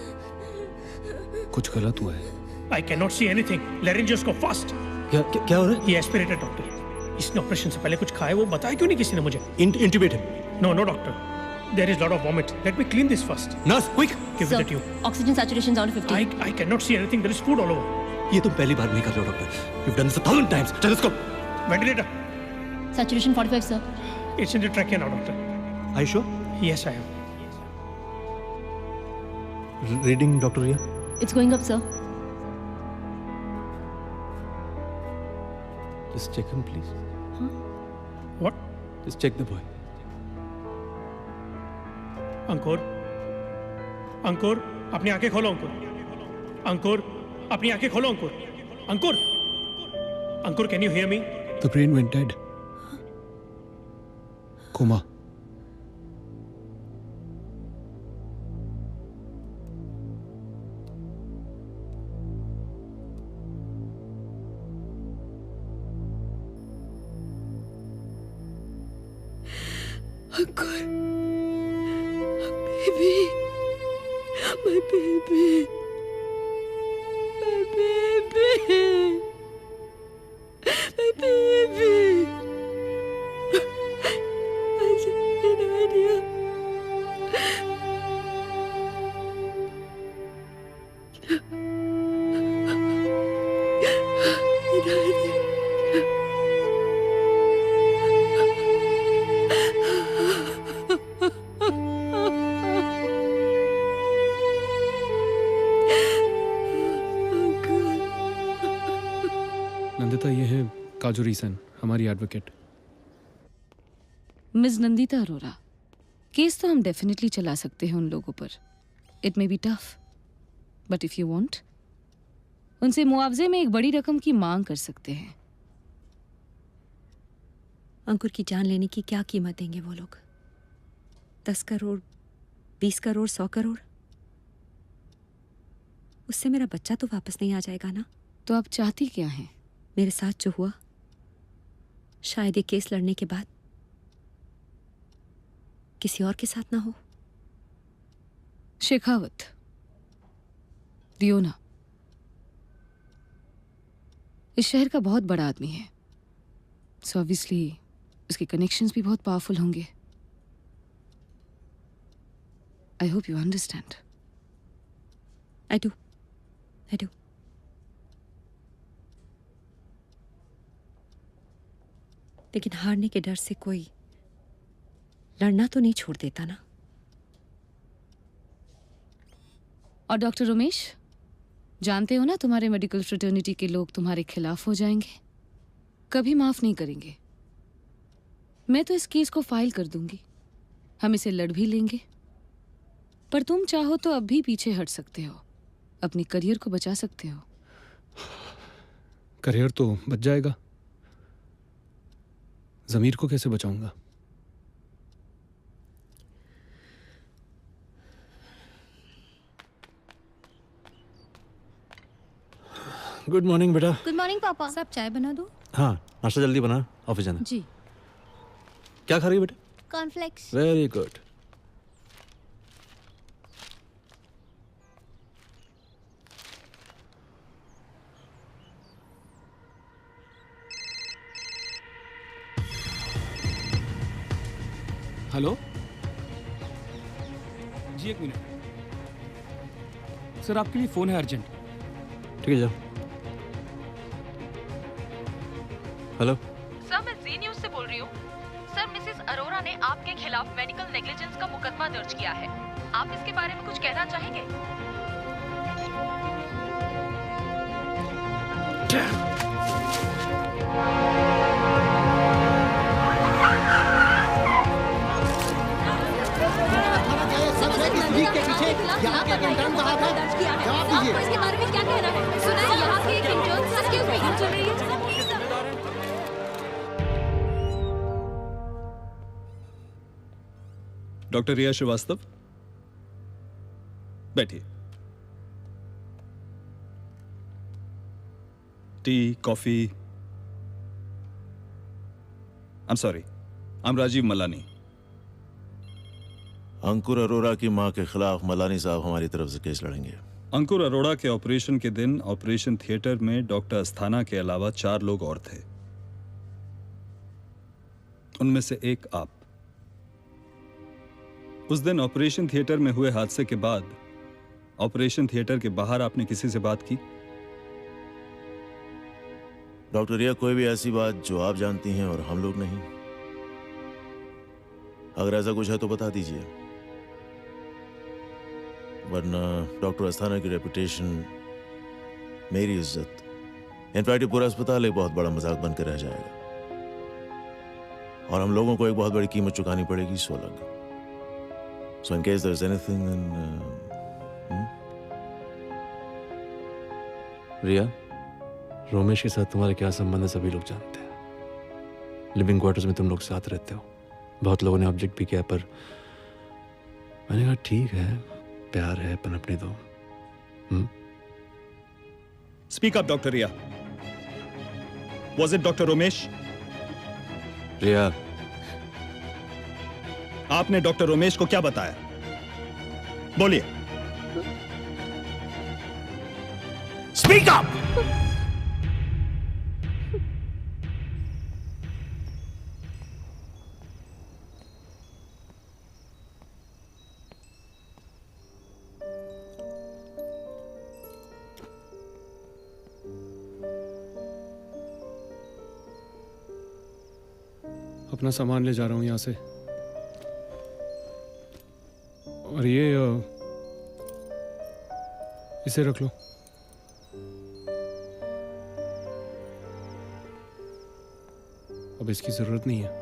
कुछ गलत हुआ है। I cannot see anything. Laryngoscope fast. क्या हो रहा है? He aspirated, doctor. इसने ऑपरेशन से पहले कुछ खाया, वो बताया क्यों नहीं किसी ने मुझे? Intubate him. No, no, doctor. There is lot of vomit. Let me clean this first. Nurse, quick. Give Sir, it to you. oxygen saturation is down to 50. I cannot see anything. There is food all over. ये तुम पहली बार नहीं कर रहे हो doctor. You've done this 1,000 times. Stethoscope. Ventilator. Saturation 45, sir. It's in the trachea now, doctor. Are you sure? Yes, I am. Reading, Dr. Ria. It's going up, sir. Just check him, please. What? Just check the boy. अंकुर, अंकुर, अपनी आंखें खोलो अंकुर। अंकुर, अपनी आंखें खोलो अंकुर। अंकुर, अंकुर, can you hear me? The brain went dead. Coma. Uncle, baby, my baby, my baby, my baby. I just had no idea. Nandita, ये है काजोरी सन, हमारी advocate. Miss Nandita Arora, case तो हम डेफिनेटली चला सकते हैं उन लोगों पर। It may be tough, but if you want, उनसे मुआवजे में एक बड़ी रकम की मांग कर सकते हैं। अंकुर की जान लेने की क्या कीमत देंगे वो लोग? 10 करोड़, 20 करोड़, 100 करोड़? उससे मेरा बच्चा तो वापस नहीं आ जाएगा ना? तो आप चाहती क्या हैं? मेरे साथ जो हुआ, शायद ये केस लड़ने के बाद किसी और के साथ ना हो। शेखावत, दियोना इस शहर का बहुत बड़ा आदमी है, सो ऑब्वियसली उसके कनेक्शंस भी बहुत पावरफुल होंगे। I hope you understand. I do, I do. लेकिन हारने के डर से कोई लड़ना तो नहीं छोड़ देता ना। और डॉक्टर उमेश, जानते हो ना तुम्हारे मेडिकल फ्रेटर्निटी के लोग तुम्हारे खिलाफ हो जाएंगे, कभी माफ नहीं करेंगे। मैं तो इस केस को फाइल कर दूंगी हम इसे लड़ भी लेंगे, पर तुम चाहो तो अब भी पीछे हट सकते हो, अपने करियर को बचा सकते हो। करियर तो बच जाएगा, जमीर को कैसे बचाऊंगा? गुड मॉर्निंग बेटा। गुड मॉर्निंग पापा। सब चाय बना दो। हाँ, नाश्ता जल्दी बना, ऑफिस जाना। जी। क्या खा रही है बेटा? कॉर्नफ्लेक्स। Very good. हेलो जी, 1 मिनट सर, आपके लिए फोन है अर्जेंट। ठीक है, जाओ। हेलो सर, मैं जी न्यूज से बोल रही हूँ। सर, मिसेस अरोरा ने आपके खिलाफ मेडिकल नेग्लिजेंस का मुकदमा दर्ज किया है। आप इसके बारे में कुछ कहना चाहेंगे? के पीछे यहाँ के इंटर्न कहाँ था? जवाब दीजिए। इसके बारे में क्या कहना है? सुना है यहाँ की एक इंटर्न सस्केस मीटिंग चल रही है। डॉक्टर रिया श्रीवास्तव, बैठिए। Tea, coffee? I am sorry, I am Rajiv Malani. Ankur Arora की मां के खिलाफ मलानी साहब हमारी तरफ से केस लड़ेंगे। अंकुर अरोड़ा के ऑपरेशन के दिन ऑपरेशन थिएटर में डॉक्टर अस्थाना के अलावा 4 लोग और थे। उनमें से एक आप। उस दिन ऑपरेशन थिएटर में हुए हादसे के बाद ऑपरेशन थिएटर के बाहर आपने किसी से बात की? डॉक्टर रिया, कोई भी ऐसी बात जो आप जानती हैं और हम लोग नहीं, अगर ऐसा कुछ है तो बता दीजिए, वरना डॉक्टर अस्थाना की रेपुटेशन, मेरी इज्जत, इनफैक्ट पूरा अस्पताल एक बहुत बड़ा मजाक बनकर रह जाएगा और हम लोगों को एक बहुत बड़ी कीमत चुकानी पड़ेगी, सो अलग। So in case there's anything, then रिया, रोमेश के साथ तुम्हारे क्या संबंध है सभी लोग जानते हैं। लिविंग क्वार्टर्स में तुम लोग साथ रहते हो। बहुत लोगों ने ऑब्जेक्ट भी किया, पर मैंने कहा ठीक है, प्यार है, पनपने दो। Speak up doctor Riya. Was it doctor Romesh? Riya, आपने डॉक्टर रोमेश को क्या बताया? बोलिए। Speak up. अपना सामान ले जा रहा हूं यहां से, और ये इसे रख लो। अब इसकी जरूरत नहीं है।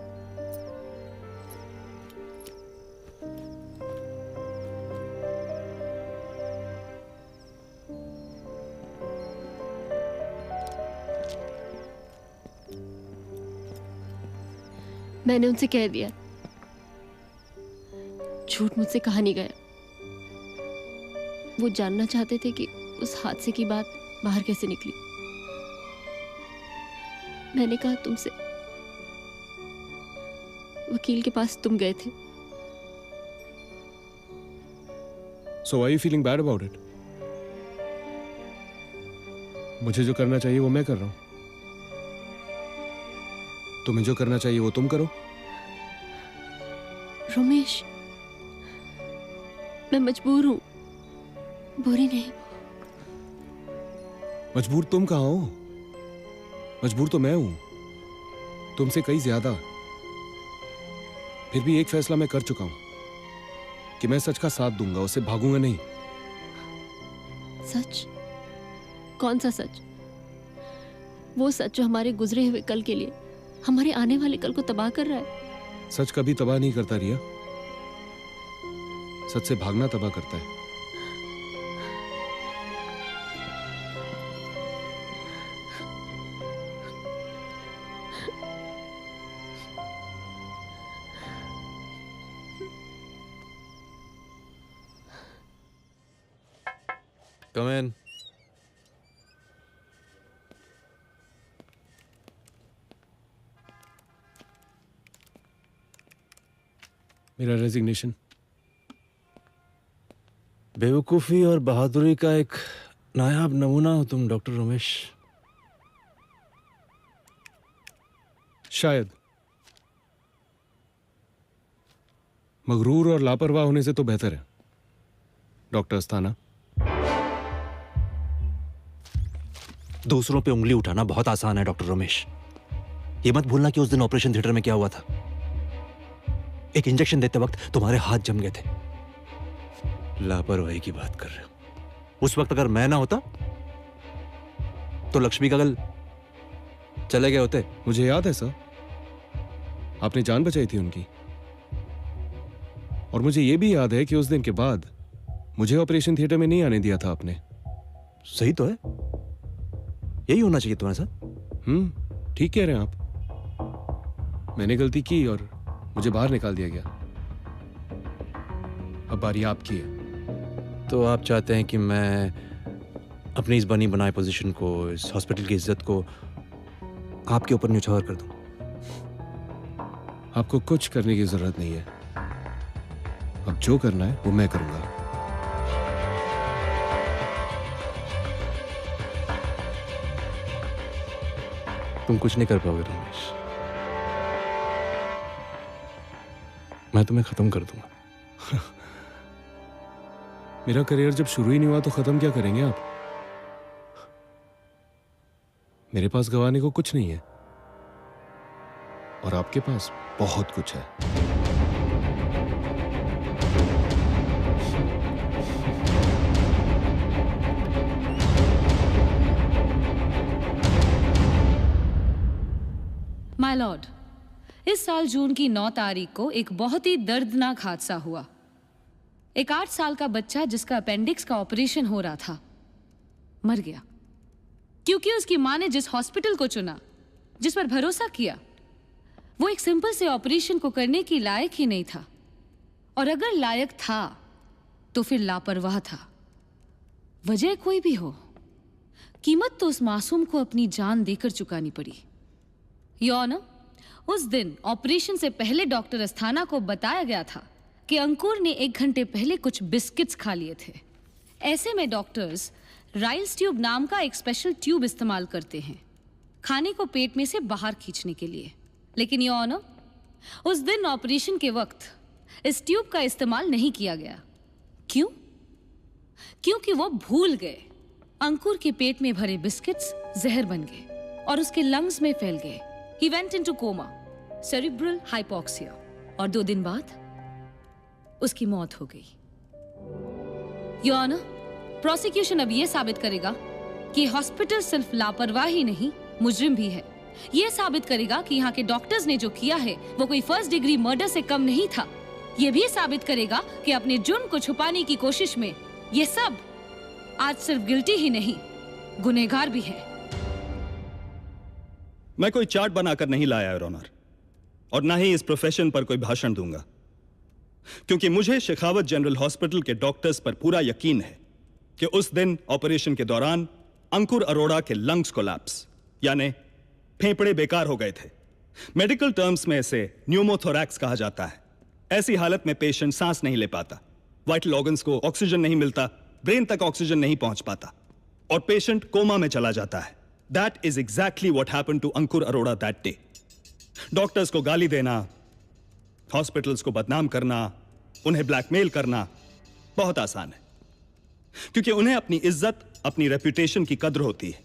मैंने उनसे कह दिया, झूठ मुझसे कहा नहीं गया। वो जानना चाहते थे कि उस हादसे की बात बाहर कैसे निकली। मैंने कहा तुमसे, वकील के पास तुम गए थे। So are you feeling bad about it? मुझे जो करना चाहिए वो मैं कर रहा हूं, तुम्हें जो करना चाहिए वो तुम करो। रोमेश, मैं मजबूर हूं, बुरी नहीं। मजबूर तुम कहाँ हो? मजबूर तो मैं हूं, तुमसे कई ज्यादा। फिर भी एक फैसला मैं कर चुका हूं कि मैं सच का साथ दूंगा, उससे भागूंगा नहीं। सच? कौन सा सच? वो सच जो हमारे गुजरे हुए कल के लिए, हमारे आने वाले कल को तबाह कर रहा है। सच कभी तबाह नहीं करता रिया, सच से भागना तबाह करता है। Come in. मेरा रेजिग्नेशन। बेवकूफ़ी और बहादुरी का एक नायाब नमूना हो तुम डॉक्टर रमेश। शायद। मगरूर और लापरवाह होने से तो बेहतर है डॉक्टर अस्थाना। दूसरों पे उंगली उठाना बहुत आसान है डॉक्टर रमेश। ये मत भूलना कि उस दिन ऑपरेशन थिएटर में क्या हुआ था। एक इंजेक्शन देते वक्त तुम्हारे हाथ जम गए थे। लापरवाही की बात कर रहे हो। उस वक्त अगर मैं ना होता तो लक्ष्मी का गल चले गए होते। मुझे याद है सर, आपने जान बचाई थी उनकी। और मुझे यह भी याद है कि उस दिन के बाद मुझे ऑपरेशन थिएटर में नहीं आने दिया था आपने। सही तो है, यही होना चाहिए तुम्हारे साथ। ठीक कह रहे हैं आप। मैंने गलती की और मुझे बाहर निकाल दिया गया। अब बारी आपकी है। तो आप चाहते हैं कि मैं अपनी इस बनी बनाई पोजीशन को, इस हॉस्पिटल की इज्जत को आपके ऊपर न्यौछावर कर दूं? आपको कुछ करने की जरूरत नहीं है। अब जो करना है वो मैं करूंगा। तुम कुछ नहीं कर पाओगे रमेश। मैं तुम्हें खत्म कर दूंगा। मेरा करियर जब शुरू ही नहीं हुआ तो खत्म क्या करेंगे आप? मेरे पास गंवाने को कुछ नहीं है और आपके पास बहुत कुछ है। माय लॉर्ड, इस साल जून की 9 तारीख को एक बहुत ही दर्दनाक हादसा हुआ। एक 8 साल का बच्चा जिसका अपेंडिक्स का ऑपरेशन हो रहा था मर गया, क्योंकि उसकी मां ने जिस हॉस्पिटल को चुना, जिस पर भरोसा किया, वो एक सिंपल से ऑपरेशन को करने की लायक ही नहीं था। और अगर लायक था तो फिर लापरवाह था। वजह कोई भी हो, कीमत तो उस मासूम को अपनी जान देकर चुकानी पड़ी। योर ऑनर, उस दिन ऑपरेशन से पहले डॉक्टर अस्थाना को बताया गया था कि अंकुर ने 1 घंटे पहले कुछ बिस्किट्स खा लिए थे। ऐसे में डॉक्टर्स राइल्स ट्यूब नाम का एक स्पेशल ट्यूब इस्तेमाल करते हैं खाने को पेट में से बाहर खींचने के लिए। लेकिन योर ऑनर, उस दिन ऑपरेशन के वक्त इस ट्यूब का इस्तेमाल नहीं किया गया। क्यों? क्योंकि वो भूल गए अंकुर के पेट में भरे बिस्किट्स जहर बन गए और उसके लंग्स में फैल गए। He went into coma, cerebral hypoxia, और 2 दिन बाद उसकी मौत हो गई। Your Honor, प्रोसिक्यूशन अब यह साबित करेगा कि हॉस्पिटल सिर्फ लापरवाही नहीं, मुजरिम भी है। यह साबित करेगा कि यहाँ के डॉक्टर्स ने जो किया है वो कोई 1st डिग्री मर्डर से कम नहीं था। यह भी साबित करेगा कि अपने जुर्म को छुपाने की कोशिश में ये सब आज सिर्फ गिल्टी ही नहीं, गुनहगार भी है। मैं कोई चार्ट बनाकर नहीं लाया योर ऑनर, और ना ही इस प्रोफेशन पर कोई भाषण दूंगा, क्योंकि मुझे शेखावत जनरल हॉस्पिटल के डॉक्टर्स पर पूरा यकीन है कि उस दिन ऑपरेशन के दौरान अंकुर अरोड़ा के लंग्स कोलैप्स यानी फेफड़े बेकार हो गए थे। मेडिकल टर्म्स में इसे न्यूमोथोरैक्स कहा जाता है। ऐसी हालत में पेशेंट सांस नहीं ले पाता, वाइटल ऑर्गन्स को ऑक्सीजन नहीं मिलता, ब्रेन तक ऑक्सीजन नहीं पहुंच पाता और पेशेंट कोमा में चला जाता है। That is exactly what happened to Ankur Arora that day. Doctors को गाली देना, हॉस्पिटल्स को बदनाम करना, उन्हें ब्लैकमेल करना बहुत आसान है, क्योंकि उन्हें अपनी इज्जत, अपनी रेपुटेशन की कद्र होती है।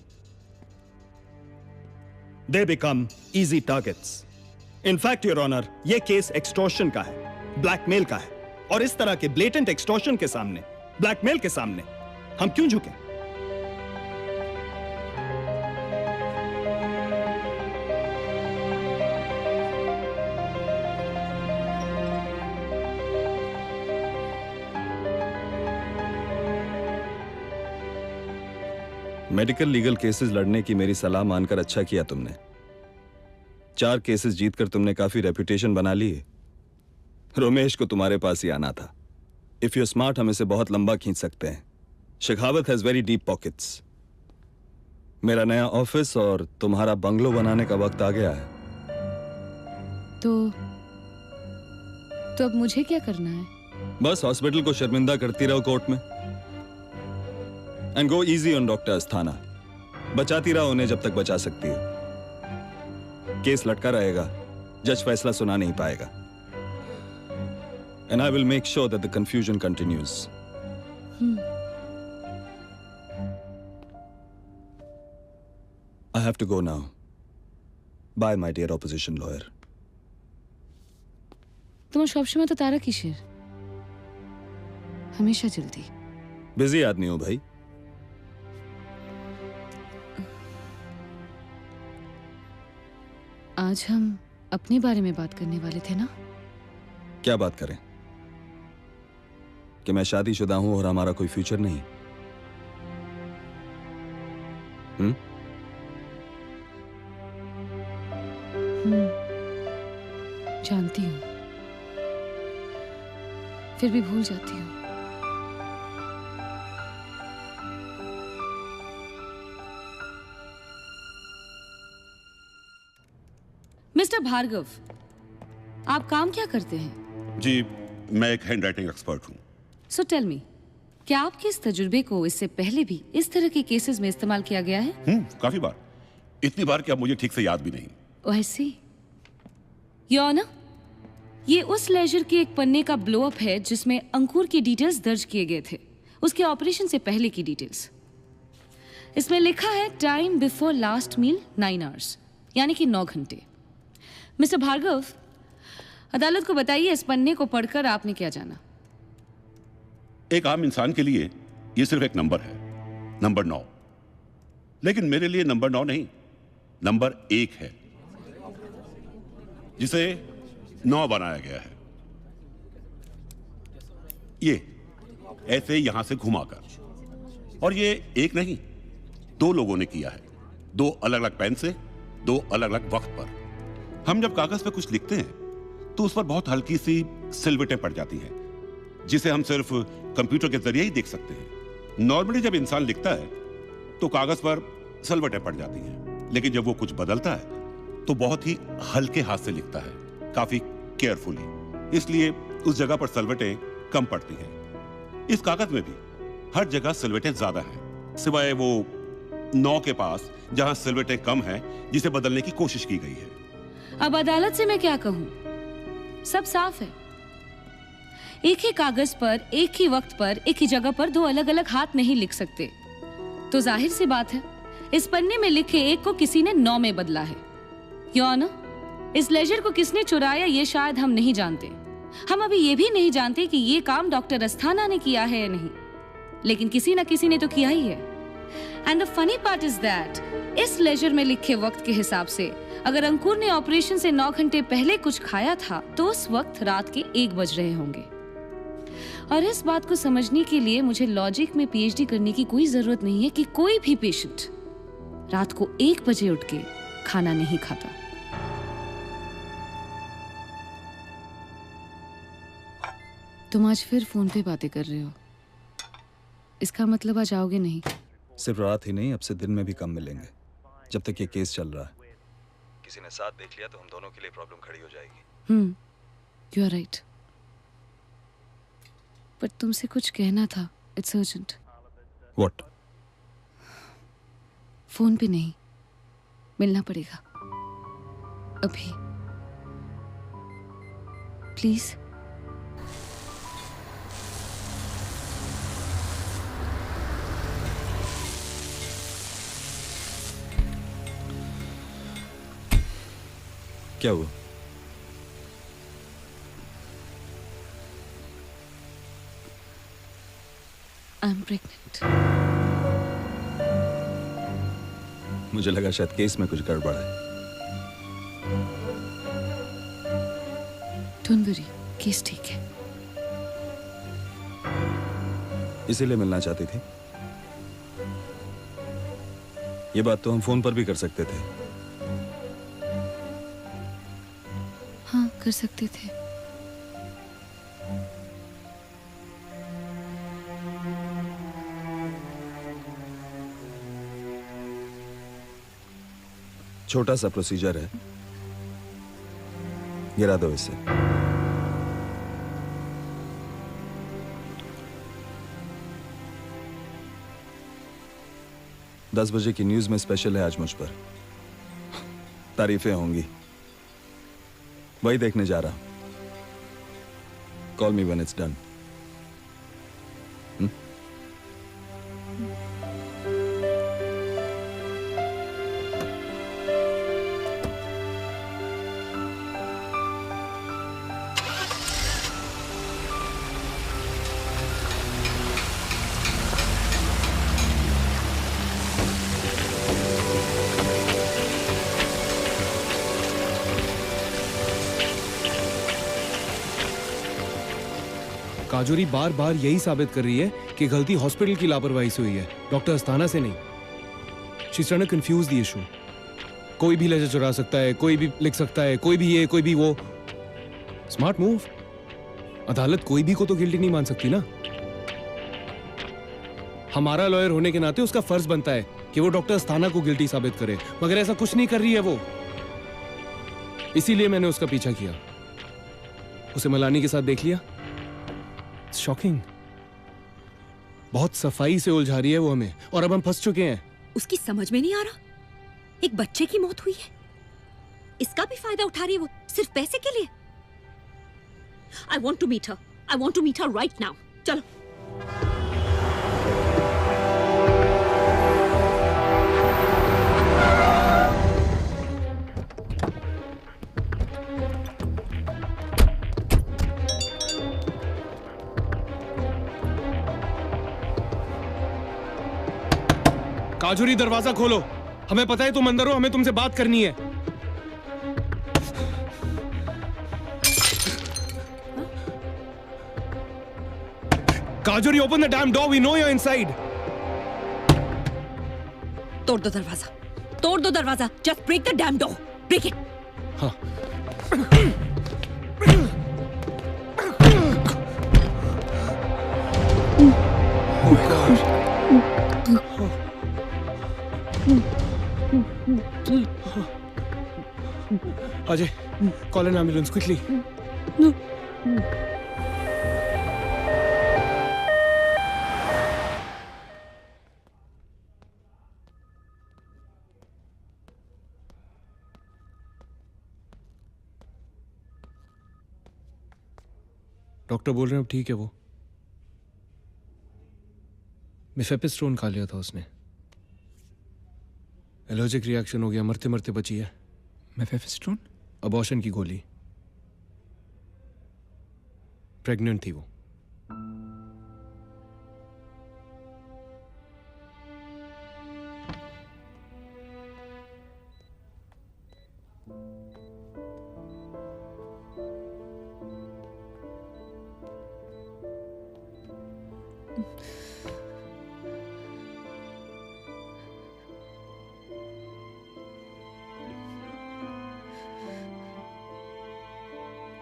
They become easy targets. In fact, Your Honor, यह केस एक्सटॉर्शन का है, ब्लैकमेल का है, और इस तरह के ब्लेटेंट एक्सटॉर्शन के सामने, ब्लैकमेल के सामने हम क्यों झुकें? मेडिकल लीगल केसेस लड़ने की मेरी सलाह मानकर अच्छा किया तुमने। 4 केसेस जीतकर तुमने काफी रेपुटेशन बना ली है। रोमेश को तुम्हारे पास ही आना था। इफ यू स्मार्ट हम इसे बहुत लंबा खींच सकते हैं। Shekhawat has very deep pockets. मेरा नया ऑफिस और तुम्हारा बंगलो बनाने का वक्त आ गया है। तो अब मुझे क्या करना है? बस हॉस्पिटल को शर्मिंदा करती रहो कोर्ट में। And go easy on doctor Asthana. बचाती रहो उन्हें जब तक बचा सकती हो। केस लटका रहेगा, जज फैसला सुना नहीं पाएगा। And I will make sure that the confusion continues. I have to go now. Bye, my dear opposition lawyer. তোমার সবসময় তো তারা কিসের? हमेशा जल्दी। बिजी आदमी हूं भाई। आज हम अपने बारे में बात करने वाले थे ना? क्या बात करें? कि मैं शादीशुदा हूं और हमारा कोई फ्यूचर नहीं। जानती हूँ, फिर भी भूल जाती हूँ। मिस्टर भार्गव, आप काम क्या करते हैं? जी, मैं एक हैंड राइटिंग एक्सपर्ट हूँ। सो टेल मी, क्या आपके इस तजुर्बे को इससे पहले भी इस तरह के केसेस में इस्तेमाल किया गया है? काफी बार। इतनी बार कि अब मुझे ठीक से याद भी नहीं। ओह आई सी। योर ऑनर, ये उस लेजर के एक पन्ने का ब्लो अप है जिसमें अंकुर की डिटेल्स दर्ज किए गए थे, उसके ऑपरेशन से पहले की डिटेल्स। इसमें लिखा है time before last meal 9 hours, यानी कि 9 घंटे। मिस्टर भार्गव, अदालत को बताइए इस पन्ने को पढ़कर आपने क्या जाना? एक आम इंसान के लिए ये सिर्फ एक नंबर है, नंबर 9। लेकिन मेरे लिए नंबर 9 नहीं, नंबर 1 है, जिसे 9 बनाया गया है। ये ऐसे यहां से घुमाकर। और ये एक नहीं, 2 लोगों ने किया है, 2 अलग अलग पेन से, 2 अलग अलग वक्त पर। हम जब कागज पे कुछ लिखते हैं तो उस पर बहुत हल्की सी सिलवटें पड़ जाती हैं, जिसे हम सिर्फ कंप्यूटर के जरिए ही देख सकते हैं। नॉर्मली जब इंसान लिखता है तो कागज पर सिलवटें पड़ जाती हैं, लेकिन जब वो कुछ बदलता है तो बहुत ही हल्के हाथ से लिखता है, काफी केयरफुली। इसलिए उस जगह पर सिलवटें कम पड़ती हैं। इस कागज में भी हर जगह सिलवटें ज्यादा हैं, सिवाय वो 9 के पास जहां सिलवटें कम हैं, जिसे बदलने की कोशिश की गई है। अब अदालत से मैं क्या कहूं? सब साफ है। एक ही कागज पर, एक ही वक्त पर, एक ही जगह पर 2 अलग अलग हाथ नहीं लिख सकते। तो जाहिर सी बात है, इस पन्ने में लिखे 1 को किसी ने 9 में बदला है। योर ऑनर, इस लेजर को किसने चुराया ये शायद हम नहीं जानते। हम अभी ये भी नहीं जानते कि ये काम डॉक्टर अस्थाना ने किया है या नहीं, लेकिन किसी ना किसी ने तो किया ही है। And the funny part is that इस लेजर में लिखे वक्त के हिसाब से अगर अंकुर ने ऑपरेशन से 9 घंटे पहले कुछ खाया था तो उस वक्त रात के 1 बज रहे होंगे। और इस बात को समझने के लिए मुझे लॉजिक में पीएचडी करने की कोई जरूरत नहीं है कि कोई भी पेशेंट रात को 1 बजे उठ के खाना नहीं खाता। तुम आज फिर फोन पे बातें कर रहे हो, इसका मतलब आज आओगे नहीं? सिर्फ रात ही नहीं, अब से दिन में भी कम मिलेंगे, जब तक ये केस चल रहा है। किसी ने साथ देख लिया तो हम दोनों के लिए प्रॉब्लम खड़ी हो जाएगी। यू आर राइट, पर तुमसे कुछ कहना था। It's urgent. व्हाट? फोन पे नहीं, मिलना पड़ेगा अभी, प्लीज। क्या हुआ? I am pregnant. मुझे लगा शायद केस में कुछ गड़बड़ है। डोंट वरी, केस ठीक है। इसीलिए मिलना चाहती थी? ये बात तो हम फोन पर भी कर सकते थे। हाँ, कर सकते थे। छोटा सा प्रोसीजर है, गिरा दो इसे। दस बजे की न्यूज में स्पेशल है आज मुझ पर, तारीफें होंगी, वही देखने जा रहा। Call me when it's done. Kajori बार बार यही साबित कर रही है कि गलती हॉस्पिटल की लापरवाही से हुई है, डॉक्टर अस्थाना से नहीं। She is trying to confuse the issue. कोई भी लेजर चुरा सकता है, कोई भी लिख सकता है, कोई भी ये कोई भी वो। Smart move. अदालत कोई भी को तो गिल्टी नहीं मान सकती ना। हमारा लॉयर होने के नाते उसका फर्ज बनता है कि वो डॉक्टर अस्थाना को गिल्टी साबित करे, मगर ऐसा कुछ नहीं कर रही है वो। इसीलिए मैंने उसका पीछा किया, उसे मलानी के साथ देख लिया। शॉकिंग। बहुत सफाई से उलझा रही है वो हमें, और अब हम फंस चुके हैं। उसकी समझ में नहीं आ रहा, एक बच्चे की मौत हुई है, इसका भी फायदा उठा रही है वो सिर्फ पैसे के लिए। I want to meet her. I want to meet her right now. चलो। काजोरी दरवाजा खोलो, हमें पता है तुम अंदर हो, हमें तुमसे बात करनी है। Kajori open the damn door, we know you are inside. तोड़ दो दरवाजा, तोड़ दो दरवाजा, just break the damn door, break it. हाँ। Oh my God. Ajay, call an ambulance quickly. Doctor बोल रहे हैं अब ठीक है वो। मिफेपिस्टोन खा लिया था उसने, एलर्जिक रिएक्शन हो गया, मरते मरते बची है। मिफेपिस्टोन? अबॉर्शन की गोली। प्रेग्नेंट थी वो।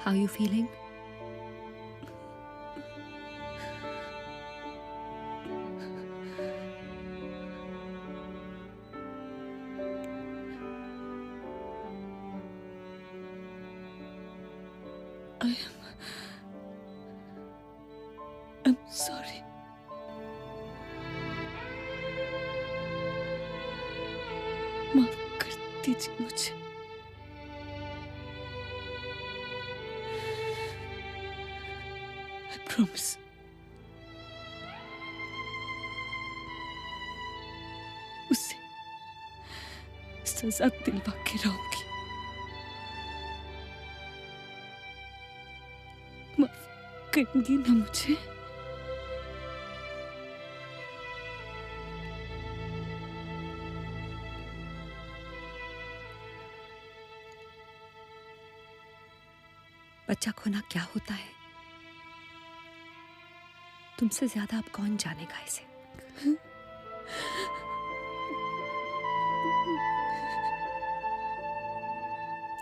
How are you feeling? I'm sorry. माफ कर दीजिए मुझे। I promise. उसे सजा दिलवा के रहूंगी। माफ करेंगी ना मुझे? बच्चा खोना क्या होता है, तुमसे ज्यादा अब कौन जानेगा इसे।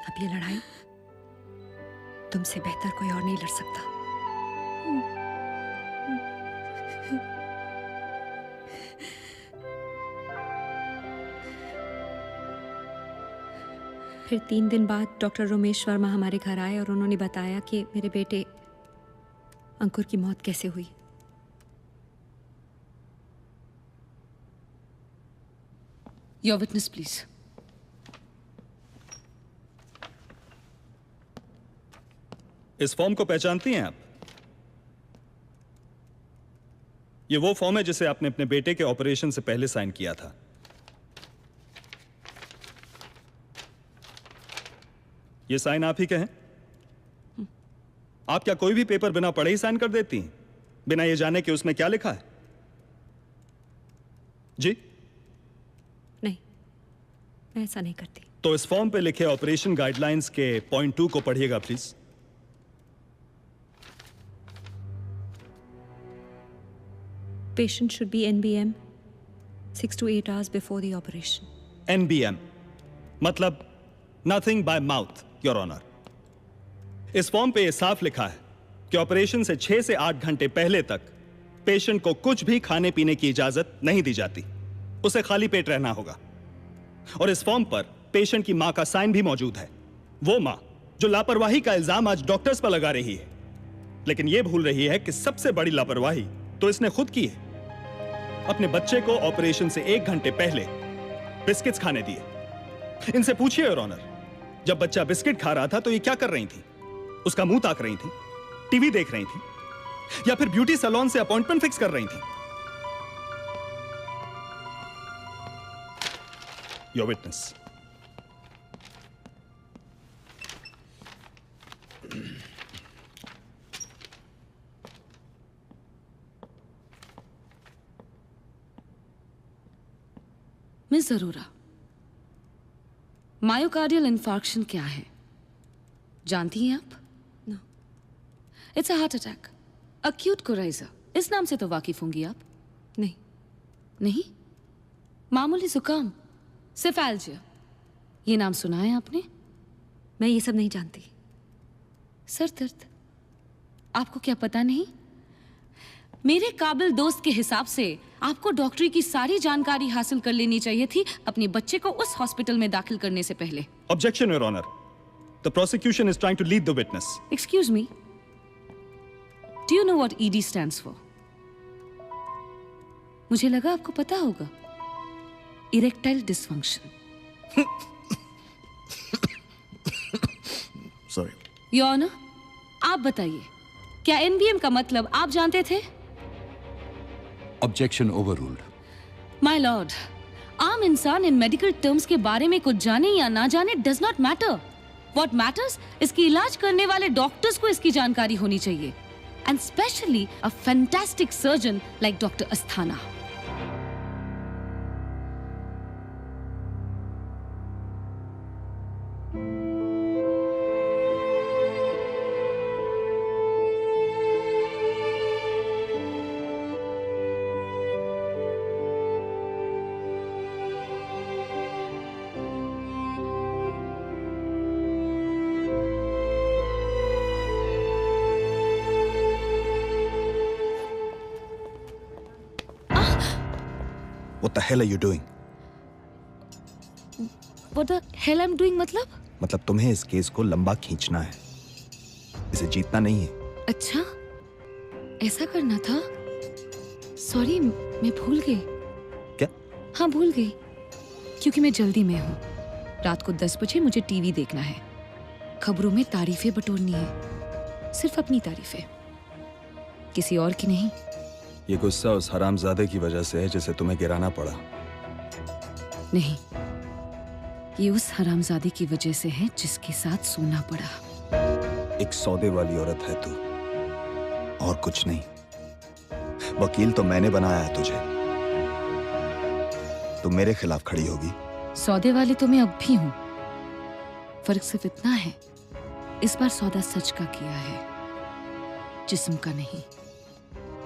अब ये लड़ाई तुमसे बेहतर कोई और नहीं लड़ सकता। फिर 3 दिन बाद डॉक्टर रोमेश वर्मा हमारे घर आए और उन्होंने बताया कि मेरे बेटे अंकुर की मौत कैसे हुई। Your witness please. इस फॉर्म को पहचानती हैं आप? ये वो फॉर्म है जिसे आपने अपने बेटे के ऑपरेशन से पहले साइन किया था। ये साइन आप ही के हैं? आप क्या कोई भी पेपर बिना पढ़े ही साइन कर देती हैं, बिना ये जाने कि उसमें क्या लिखा है? जी नहीं, मैं ऐसा नहीं करती। तो इस फॉर्म पे लिखे ऑपरेशन गाइडलाइंस के पॉइंट 2 को पढ़िएगा please. Patient should be NBM 6 to 8 hours before the operation. NBM मतलब nothing by mouth, your honour. इस फॉर्म पे ये साफ लिखा है कि ऑपरेशन से 6 से 8 घंटे पहले तक पेशेंट को कुछ भी खाने पीने की इजाजत नहीं दी जाती, उसे खाली पेट रहना होगा। और इस फॉर्म पर पेशेंट की मां का साइन भी मौजूद है, वो मां जो लापरवाही का इल्जाम आज डॉक्टर्स पर लगा रही है, लेकिन ये भूल रही है कि सबसे बड़ी लापरवाही तो इसने खुद की है। अपने बच्चे को ऑपरेशन से 1 घंटे पहले बिस्किट्स खाने दिए। इनसे पूछिए योर ऑनर, जब बच्चा बिस्किट खा रहा था तो ये क्या कर रही थी? उसका मुंह ताक रही थी, टीवी देख रही थी, या फिर ब्यूटी सैलून से अपॉइंटमेंट फिक्स कर रही थी? Your witness. मिस जरूरा, मायोकार्डियल इन्फार्क्शन क्या है जानती हैं आप? No. It's a heart attack, acute coryza. इस नाम से तो वाकिफ होंगी आप? नहीं। नहीं? मामूली जुकाम, सिफेल्जिया, ये नाम सुना है आपने? मैं ये सब नहीं जानती। सर दर्द, आपको क्या पता नहीं? मेरे काबिल दोस्त के हिसाब से आपको डॉक्टरी की सारी जानकारी हासिल कर लेनी चाहिए थी अपने बच्चे को उस हॉस्पिटल में दाखिल करने से पहले। Objection, Your Honor. The prosecution is trying to lead the witness. Excuse me. Do you know what ED stands for? मुझे लगा आपको पता होगा। Erectile dysfunction. Sorry. Your Honor, आप बताइए, क्या NBM का मतलब आप जानते थे? Objection overruled. My lord, आम इंसान इन मेडिकल टर्म्स के बारे में कुछ जाने या ना जाने does not matter. What matters इसकी इलाज करने वाले डॉक्टर्स को इसकी जानकारी होनी चाहिए, and especially a fantastic surgeon like Dr. Asthana. What the hell are you doing? What the hell I'm doing मतलब तुम्हें इस केस को लंबा खींचना है, इसे जीतना नहीं है। अच्छा, ऐसा करना था। सॉरी, मैं भूल गई। क्या? हाँ, भूल गई, क्योंकि मैं जल्दी में हूँ। रात को 10 बजे मुझे टीवी देखना है, खबरों में तारीफें बटोरनी है, सिर्फ अपनी तारीफें, किसी और की नहीं। ये गुस्सा उस हरामजादे की वजह से है जिसे तुम्हें गिराना पड़ा। नहीं, ये उस हरामजादे की वजह से है जिसके साथ सोना पड़ा। एक सौदे वाली औरत है तू, और कुछ नहीं। वकील तो मैंने बनाया है तुझे, तुम मेरे खिलाफ खड़ी होगी। सौदे वाली तो मैं अब भी हूं, फर्क सिर्फ इतना है, इस बार सौदा सच का किया है, जिस्म का नहीं।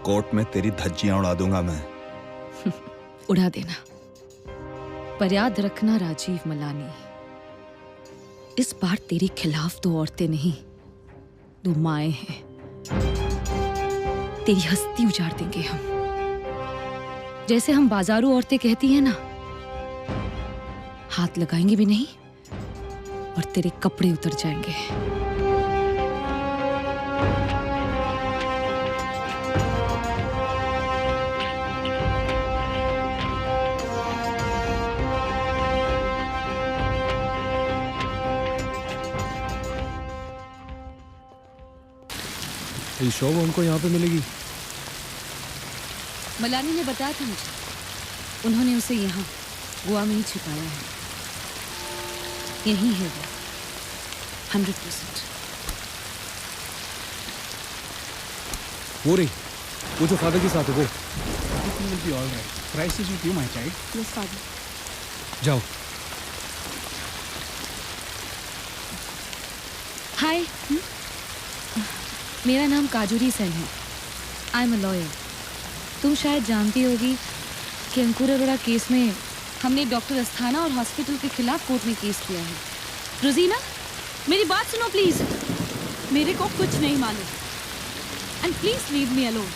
कोर्ट में तेरी धज्जियां उड़ा दूंगा मैं। उड़ा देना, पर याद रखना राजीव मलानी, इस बार तेरे खिलाफ 2 औरतें नहीं, 2 माएं हैं। तेरी हस्ती उजाड़ देंगे हम, जैसे हम बाजारू औरतें कहती हैं ना, हाथ लगाएंगे भी नहीं और तेरे कपड़े उतर जाएंगे। ये शॉप हमको यहाँ पे मिलेगी? मलानी ने बताया था मुझे, उन्होंने उसे यहाँ गोवा में ही छिपाया है। यही है वो, 100%। वो रही, वो जो फादर के साथ है वो। जाओ। हाय, मेरा नाम काजूरी सेन है। I am a lawyer. तुम शायद जानती होगी कि अंकुर अरोड़ा केस में हमने डॉक्टर अस्थाना और हॉस्पिटल के खिलाफ कोर्ट में केस किया है। रोजीना, मेरी बात सुनो प्लीज। मेरे को कुछ नहीं मालूम, and please leave me alone.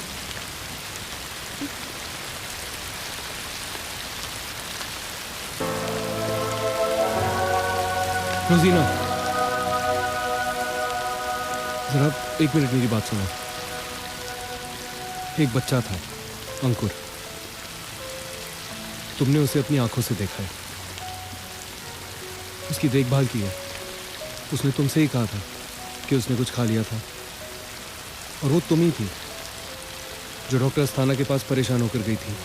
Rozina, जरा 1 मिनट मेरी बात सुनो। एक बच्चा था, अंकुर। तुमने उसे अपनी आंखों से देखा है, उसकी देखभाल की है। उसने तुमसे ही कहा था कि उसने कुछ खा लिया था, और वो तुम ही थी जो डॉक्टर अस्थाना के पास परेशान होकर गई थी।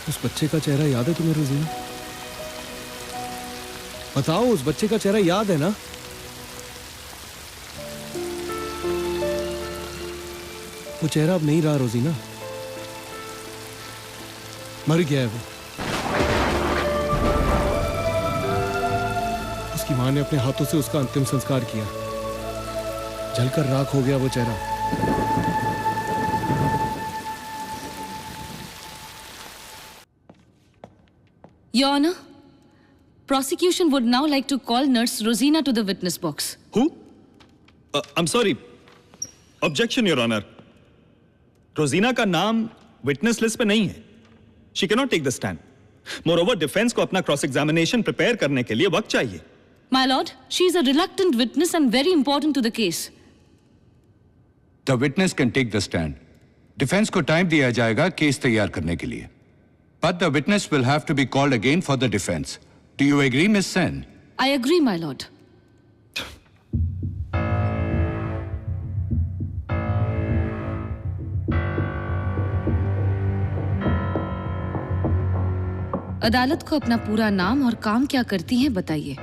उस बच्चे का चेहरा याद है तुम्हें रोजीना? बताओ, उस बच्चे का चेहरा याद है ना? वो चेहरा अब नहीं रहा रोजीना, मर गया है वो। उसकी मां ने अपने हाथों से उसका अंतिम संस्कार किया, जलकर राख हो गया वो चेहरा। Your Honor, prosecution would now like to call Nurse Rosina to the witness box. Who? I'm sorry. Objection, Your Honor. रोजीना का नाम विटनेस लिस्ट पे नहीं है। She cannot take the stand. Moreover, defence को अपना क्रॉस एग्जामिनेशन प्रिपेयर करने के लिए वक्त चाहिए। My lord, she is a reluctant witness and very important to the case. The witness can take the stand. Defence को टाइम दिया जाएगा केस तैयार करने के लिए। But the witness will have to be called again for the defense. Do you agree, Miss Sen? I agree, my lord. अदालत को अपना पूरा नाम और काम क्या करती हैं बताइए।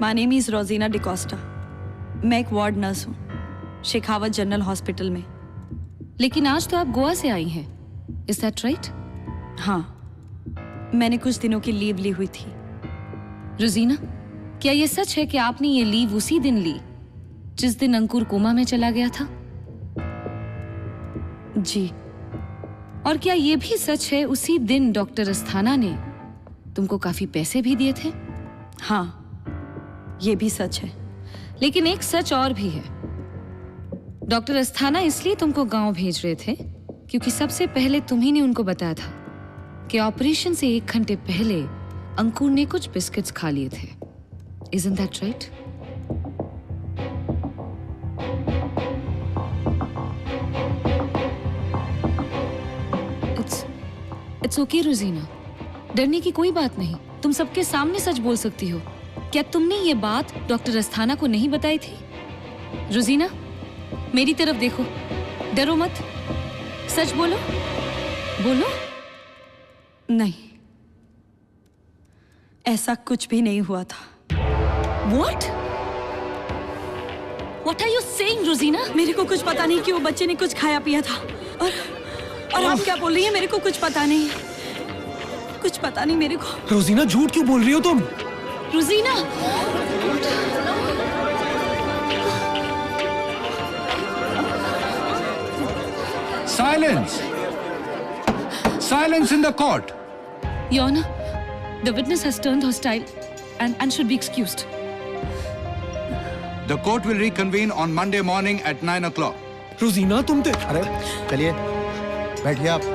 माय नेम इज रोजीना डिकोस्टा। मैं एक वार्ड नर्स हूँ शेखावत जनरल हॉस्पिटल में। लेकिन आज तो आप गोवा से आई हैं, इज दैट राइट? हाँ, मैंने कुछ दिनों की लीव ली हुई थी। रोजीना, क्या ये सच है कि आपने ये लीव उसी दिन ली जिस दिन अंकुर कोमा में चला गया था? जी। और क्या ये भी सच है उसी दिन डॉक्टर अस्थाना ने तुमको काफी पैसे भी दिए थे? हाँ, ये भी सच है। लेकिन एक सच और भी है। डॉक्टर अस्थाना इसलिए तुमको गांव भेज रहे थे क्योंकि सबसे पहले तुम्ही ने उनको बताया था कि ऑपरेशन से 1 घंटे पहले अंकुर ने कुछ बिस्किट्स खा लिए थे। Isn't that right? It's okay, रोजीना। डरने की कोई बात नहीं। तुम सबके सामने सच बोल सकती हो। क्या तुमने ये बात डॉक्टर अस्थाना को नहीं बताई थी? रोजीना, मेरी तरफ देखो, डरो मत, सच बोलो। बोलो। नहीं, ऐसा कुछ भी नहीं हुआ था। What? What are you saying, रोजीना? मेरे को कुछ पता नहीं कि वो बच्चे ने कुछ खाया पिया था। और आप क्या बोल रही हैं? मेरे को कुछ पता नहीं, कुछ पता नहीं मेरे को। रोजीना, झूठ क्यों बोल रही हो तुम? रोजीना! Silence! Silence in the court! Your Honor, the witness has turned hostile and should be excused. The court will reconvene on Monday morning at 9 o'clock. रोजीना तुम थे। अरे चलिए बैठिए आप।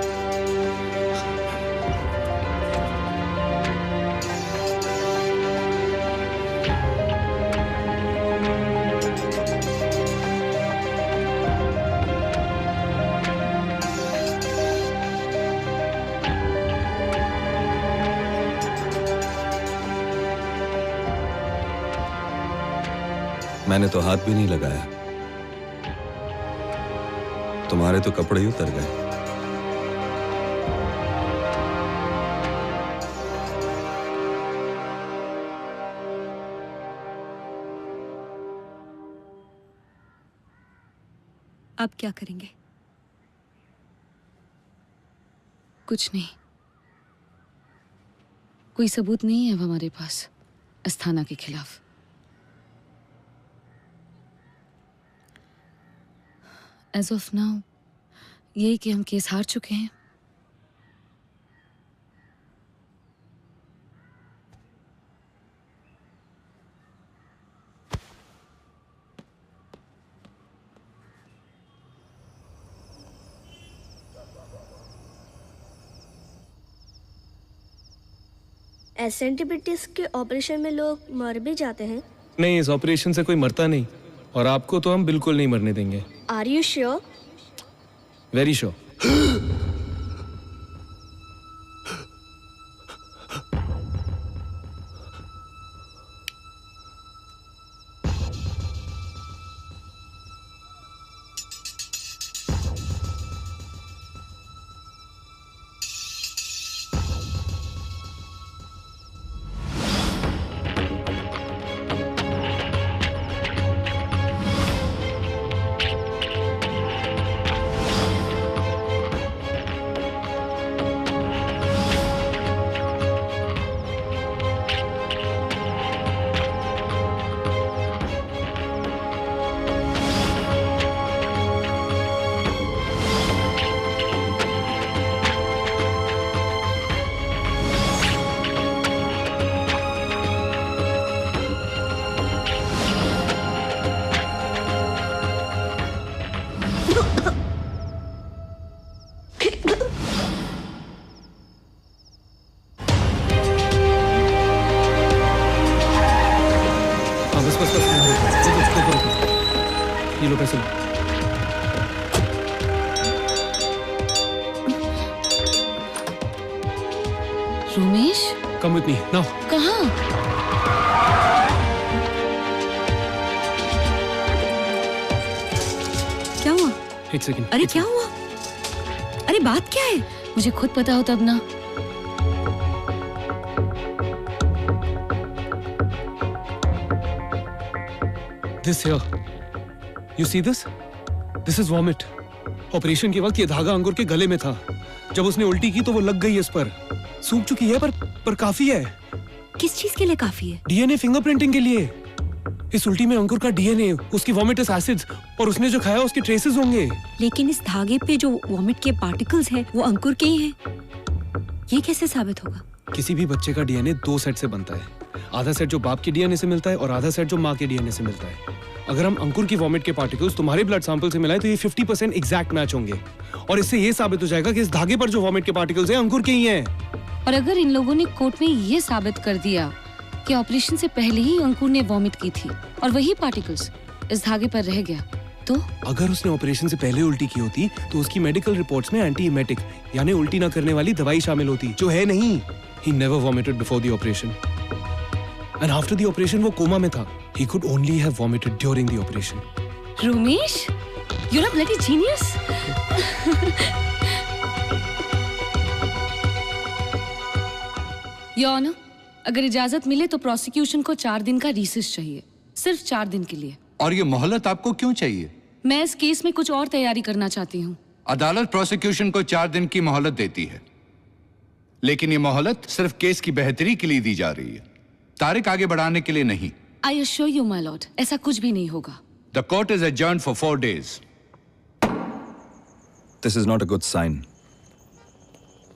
मैंने तो हाथ भी नहीं लगाया, तुम्हारे तो कपड़े ही उतर गए। अब क्या करेंगे? कुछ नहीं, कोई सबूत नहीं है अब हमारे पास अस्थाना के खिलाफ। एज ऑफ नाउ यही कि हम केस हार चुके हैं। एसेंटिबिलिटीज के ऑपरेशन में लोग मर भी जाते हैं। नहीं, इस ऑपरेशन से कोई मरता नहीं, और आपको तो हम बिल्कुल नहीं मरने देंगे। Are you sure? Very sure. ये लो पैसे। Romesh, come with me now. कहाँ? क्या हुआ? एक सेकंड। अरे क्या हुआ? अरे बात क्या है? मुझे खुद पता हो तब ना। This here, you see this? This is vomit. Operation के वक्त ये धागा अंकुर के गले में था। जब उसने उल्टी की तो वो लग गई इस पर। सूख चुकी है पर काफी है। किस चीज के लिए काफी है? डीएनए फिंगरप्रिंटिंग के लिए। इस उल्टी में अंकुर का डीएनए, उसकी वोमिटस एसिड्स और उसने जो खाया उसके ट्रेसेस होंगे। लेकिन इस धागे पे जो वोमिट के पार्टिकल्स हैं वो अंकुर के ही हैं। ये कैसे साबित होगा? किसी भी बच्चे का डीएनए 2 सेट से बनता है। आधा सेट जो बाप के डीएनए से मिलता है और आधा सेट जो माँ के डीएनए से मिलता है। अगर हम अंकुर की वोमिट के पार्टिकल्स तुम्हारे ब्लड सैंपल से मिलाएं तो ये 50% एग्जैक्ट मैच होंगे, और इससे ये साबित हो जाएगा कि इस धागे पर जो वोमिट के पार्टिकल्स हैं अंकुर के ही हैं। और अगर इन लोगों ने कोर्ट में ये साबित कर दिया कि ऑपरेशन से पहले ही अंकुर ने वॉमिट की थी और वही पार्टिकल्स इस धागे पर रह गया, तो अगर उसने ऑपरेशन से पहले उल्टी की होती तो उसकी मेडिकल रिपोर्ट्स में एंटी इमेटिक यानी उल्टी ना करने वाली दवाई शामिल होती, जो है नहीं। He never vomited before the operation. And after the operation वो कोमा में था. He could only have vomited during the operation. Romesh, you're a bloody genius. Your Honor, अगर इजाजत मिले तो प्रोसिक्यूशन को 4 दिन का रिसेस चाहिए, सिर्फ 4 दिन के लिए। और ये मोहलत आपको क्यों चाहिए? मैं इस केस में कुछ और तैयारी करना चाहती हूँ। अदालत प्रोसिक्यूशन को 4 दिन की मोहलत देती है, लेकिन ये मोहलत सिर्फ केस की बेहतरी के लिए दी जा रही है, तारीख आगे बढ़ाने के लिए नहीं। I assure you, my lord, ऐसा कुछ भी नहीं होगा। The court is adjourned for 4 days. This is not a good sign.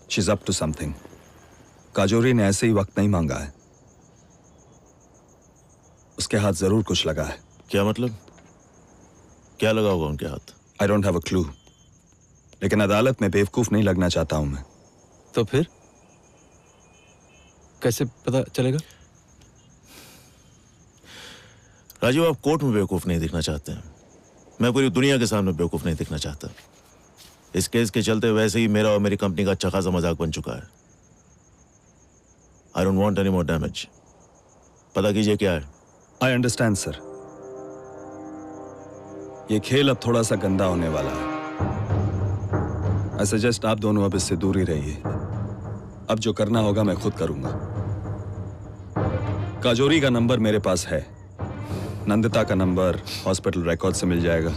She's up to something. काजोरी ने ऐसे ही वक्त नहीं मांगा है, उसके हाथ जरूर कुछ लगा है। क्या मतलब? क्या लगा होगा उनके हाथ? I don't have a clue, लेकिन अदालत में बेवकूफ नहीं लगना चाहता हूं मैं। तो फिर कैसे पता चलेगा? राजीव, आप कोर्ट में बेवकूफ नहीं दिखना चाहते हैं, मैं पूरी दुनिया के सामने बेवकूफ नहीं दिखना चाहता। इस केस के चलते वैसे ही मेरा और मेरी कंपनी का अच्छा खासा मजाक बन चुका है। I don't want any more damage. पता कीजिए क्या है। आई अंडरस्टैंड सर, ये खेल अब थोड़ा सा गंदा होने वाला है। आई सजेस्ट आप दोनों अब इससे दूर ही रहिए। अब जो करना होगा मैं खुद करूंगा। काजोरी का नंबर मेरे पास है, नंदिता का नंबर हॉस्पिटल रिकॉर्ड से मिल जाएगा।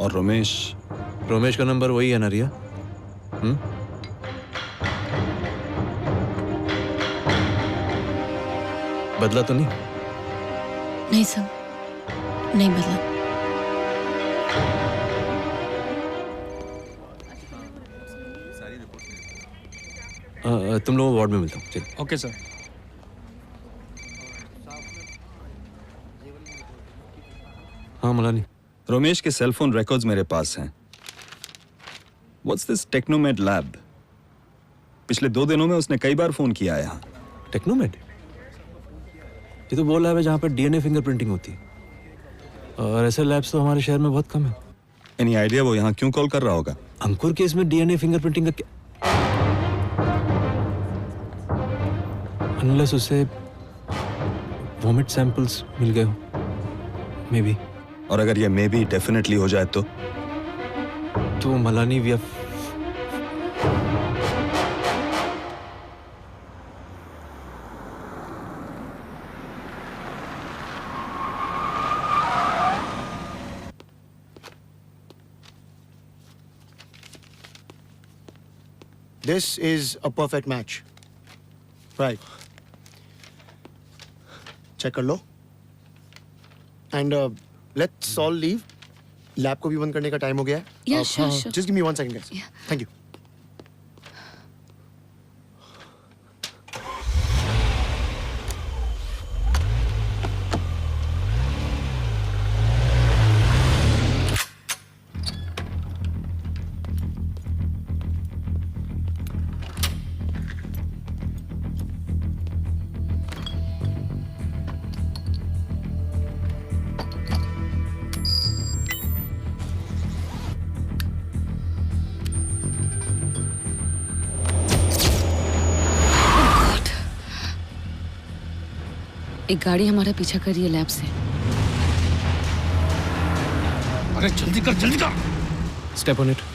और रोमेश का नंबर वही है ना रिया? बदला तो नहीं? नहीं सर, नहीं बदला। तुम लोगों वार्ड में मिलता हूँ। चलिए। Okay sir. हाँ मलानी। रोमेश के सेल फोन रिकॉर्ड्स मेरे पास हैं। What's this Technomed lab? पिछले 2 दिनों में उसने कई बार फोन किया है यहाँ। टेक्नोमेड? ये तो वो लैब है जहाँ पर डीएनए फिंगरप्रिंटिंग होती है, और ऐसे लैब्स तो हमारे शहर में बहुत कम है। एनी आइडिया वो यहाँ क्यों कॉल कर रहा होगा? अंकुर केस में डीएनए फिंगरप्रिंटिंग का क्या? अनलेस उसे वॉमिट सैंपल्स मिल गए हो, मे बी। और अगर ये मे बी डेफिनेटली हो जाए तो Malani we are This is a perfect match. Right. Check कर लो. And let's all leave. Lab को भी बंद करने का टाइम हो गया है. Yeah, sure. Just give me 1 second, guys. Yeah. Thank you. एक गाड़ी हमारा पीछा कर रही है लैब से। अरे जल्दी कर, जल्दी कर। Step on it.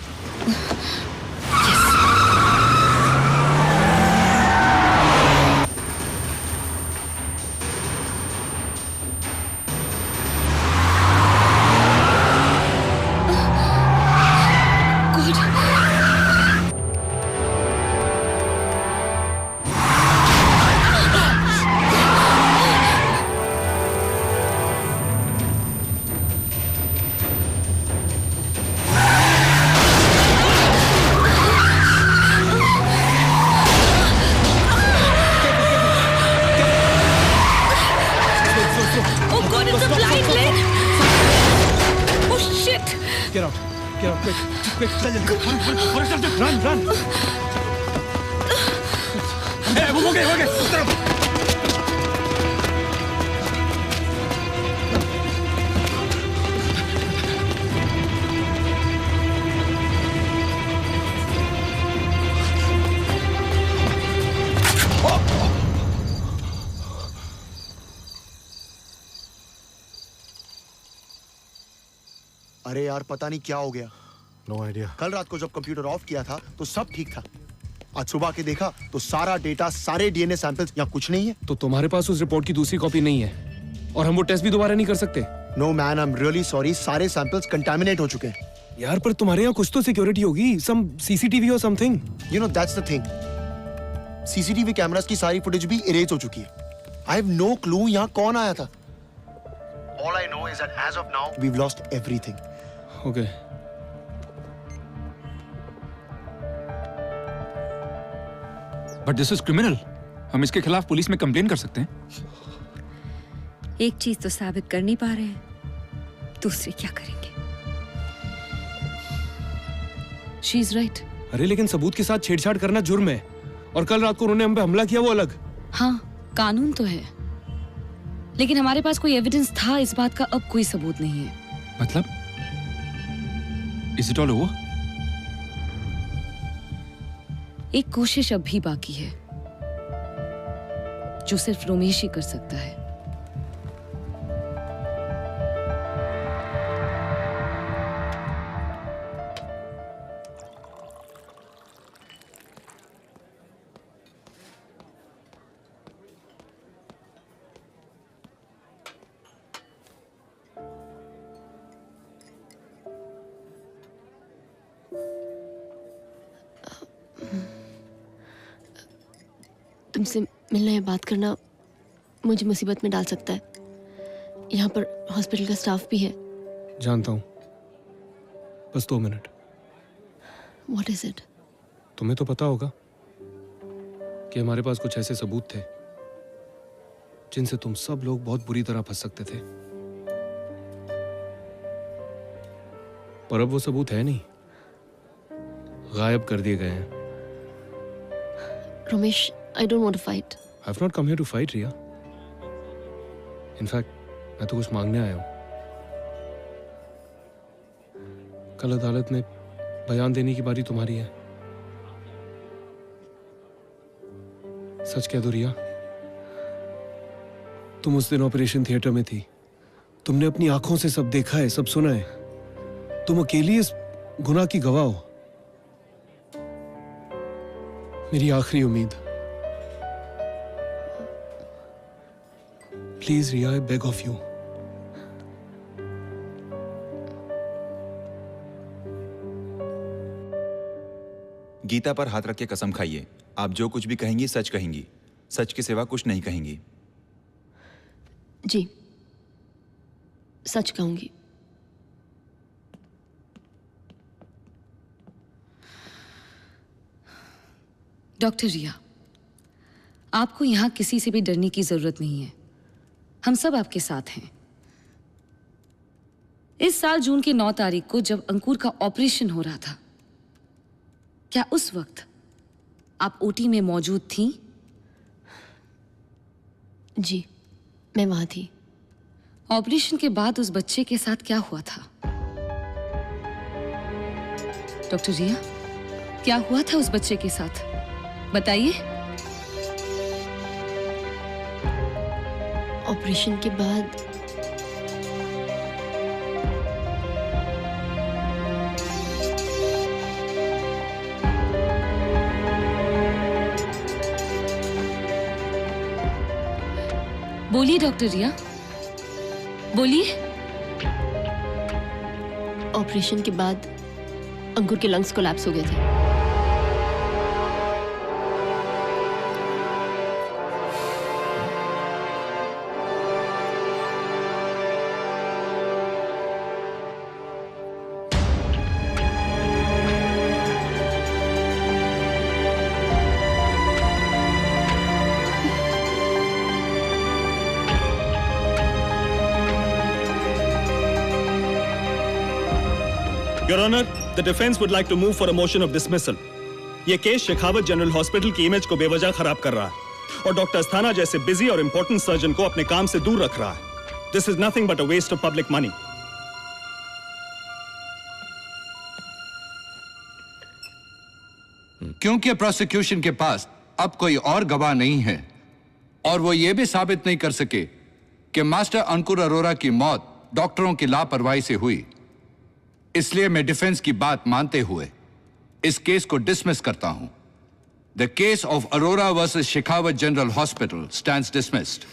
अरे यार पता नहीं क्या हो गया। No idea. कल रात को जब कंप्यूटर ऑफ किया था तो सब ठीक था। आज सुबह के देखा तो सारा डेटा, सारे डीएनए सैंपल्स यहाँ कुछ नहीं है। तो तुम्हारे पास उस रिपोर्ट की दूसरी कॉपी नहीं है और हम वो टेस्ट भी दोबारा नहीं कर सकते? No man, I am really sorry, सारे सैंपल्स कंटामिनेट हो चुके हैं। यार पर तुम्हारे यहाँ कुछ तो सिक्योरिटी होगी, सम सीसीटीवी और something. You know that's the thing, CCTV cameras की सारी फुटेज भी इरेज हो चुकी है। आई हैव नो क्लू यहाँ कौन आया था। All I know is that as of now we've lost everything. Okay. But this is criminal. हम इसके खिलाफ पुलिस में कंप्लेन कर सकते हैं। एक चीज तो साबित कर नहीं पा रहे हैं, दूसरी क्या करेंगे? She is right. अरे लेकिन सबूत के साथ छेड़छाड़ करना जुर्म है, और कल रात को उन्होंने हम पे हमला किया वो अलग। हाँ, कानून तो है, लेकिन हमारे पास कोई एविडेंस था इस बात का अब कोई सबूत नहीं है। मतलब इज इट ऑल ओवर? एक कोशिश अब भी बाकी है जो सिर्फ रोमेश ही कर सकता है। तुमसे मिलना या बात करना मुझे मुसीबत में डाल सकता है। यहाँ पर हॉस्पिटल का स्टाफ भी है। जानता हूँ, बस 2 मिनट। What is it? तुम्हें तो पता होगा कि हमारे पास कुछ ऐसे सबूत थे जिनसे तुम सब लोग बहुत बुरी तरह फंस सकते थे, पर अब वो सबूत है नहीं, गायब कर दिए गए हैं। Romesh, I don't want to fight. I've not come here to fight, Riya. In fact, मैं तो कुछ मांगने आया हूँ। कल अदालत में बयान देने की बारी तुम्हारी है। सच कह दो रिया, तुम उस दिन ऑपरेशन थिएटर में थी। तुमने अपनी आंखों से सब देखा है, सब सुना है। तुम अकेली इस गुनाह की गवाह हो। मेरी आखिरी उम्मीद। Please Riya, I beg of you. Gita पर हाथ रख के कसम खाइए, आप जो कुछ भी कहेंगी सच कहेंगी, सच के सिवा कुछ नहीं कहेंगी। जी, सच कहूंगी। डॉक्टर रिया, आपको यहां किसी से भी डरने की जरूरत नहीं है। हम सब आपके साथ हैं। इस साल जून की 9 तारीख को जब अंकुर का ऑपरेशन हो रहा था, क्या उस वक्त आप ओटी में मौजूद थीं? जी, मैं वहां थी। ऑपरेशन के बाद उस बच्चे के साथ क्या हुआ था? डॉक्टर रिया, क्या हुआ था उस बच्चे के साथ? बताइए। ऑपरेशन के बाद बोलिए डॉक्टर रिया, बोलिए। ऑपरेशन के बाद अंकुर के लंग्स कोलैप्स हो गए थे। Your Honor, the defense would like to move for a motion of dismissal. ये केस शेखावत जनरल हॉस्पिटल की इमेज को बेवजह खराब कर रहा है और डॉक्टर अस्थाना जैसे बिजी और इंपॉर्टेंट सर्जन को अपने काम से दूर रख रहा है। This is nothing but a waste of public money. क्योंकि प्रोसिक्यूशन के पास अब कोई और गवाह नहीं है और वो ये भी साबित नहीं कर सके कि मास्टर अंकुर अरोरा की मौत डॉक्टरों की लापरवाही से हुई, इसलिए मैं डिफेंस की बात मानते हुए इस केस को डिसमिस करता हूं। The case of Arora versus Shekhawat general hospital stands dismissed.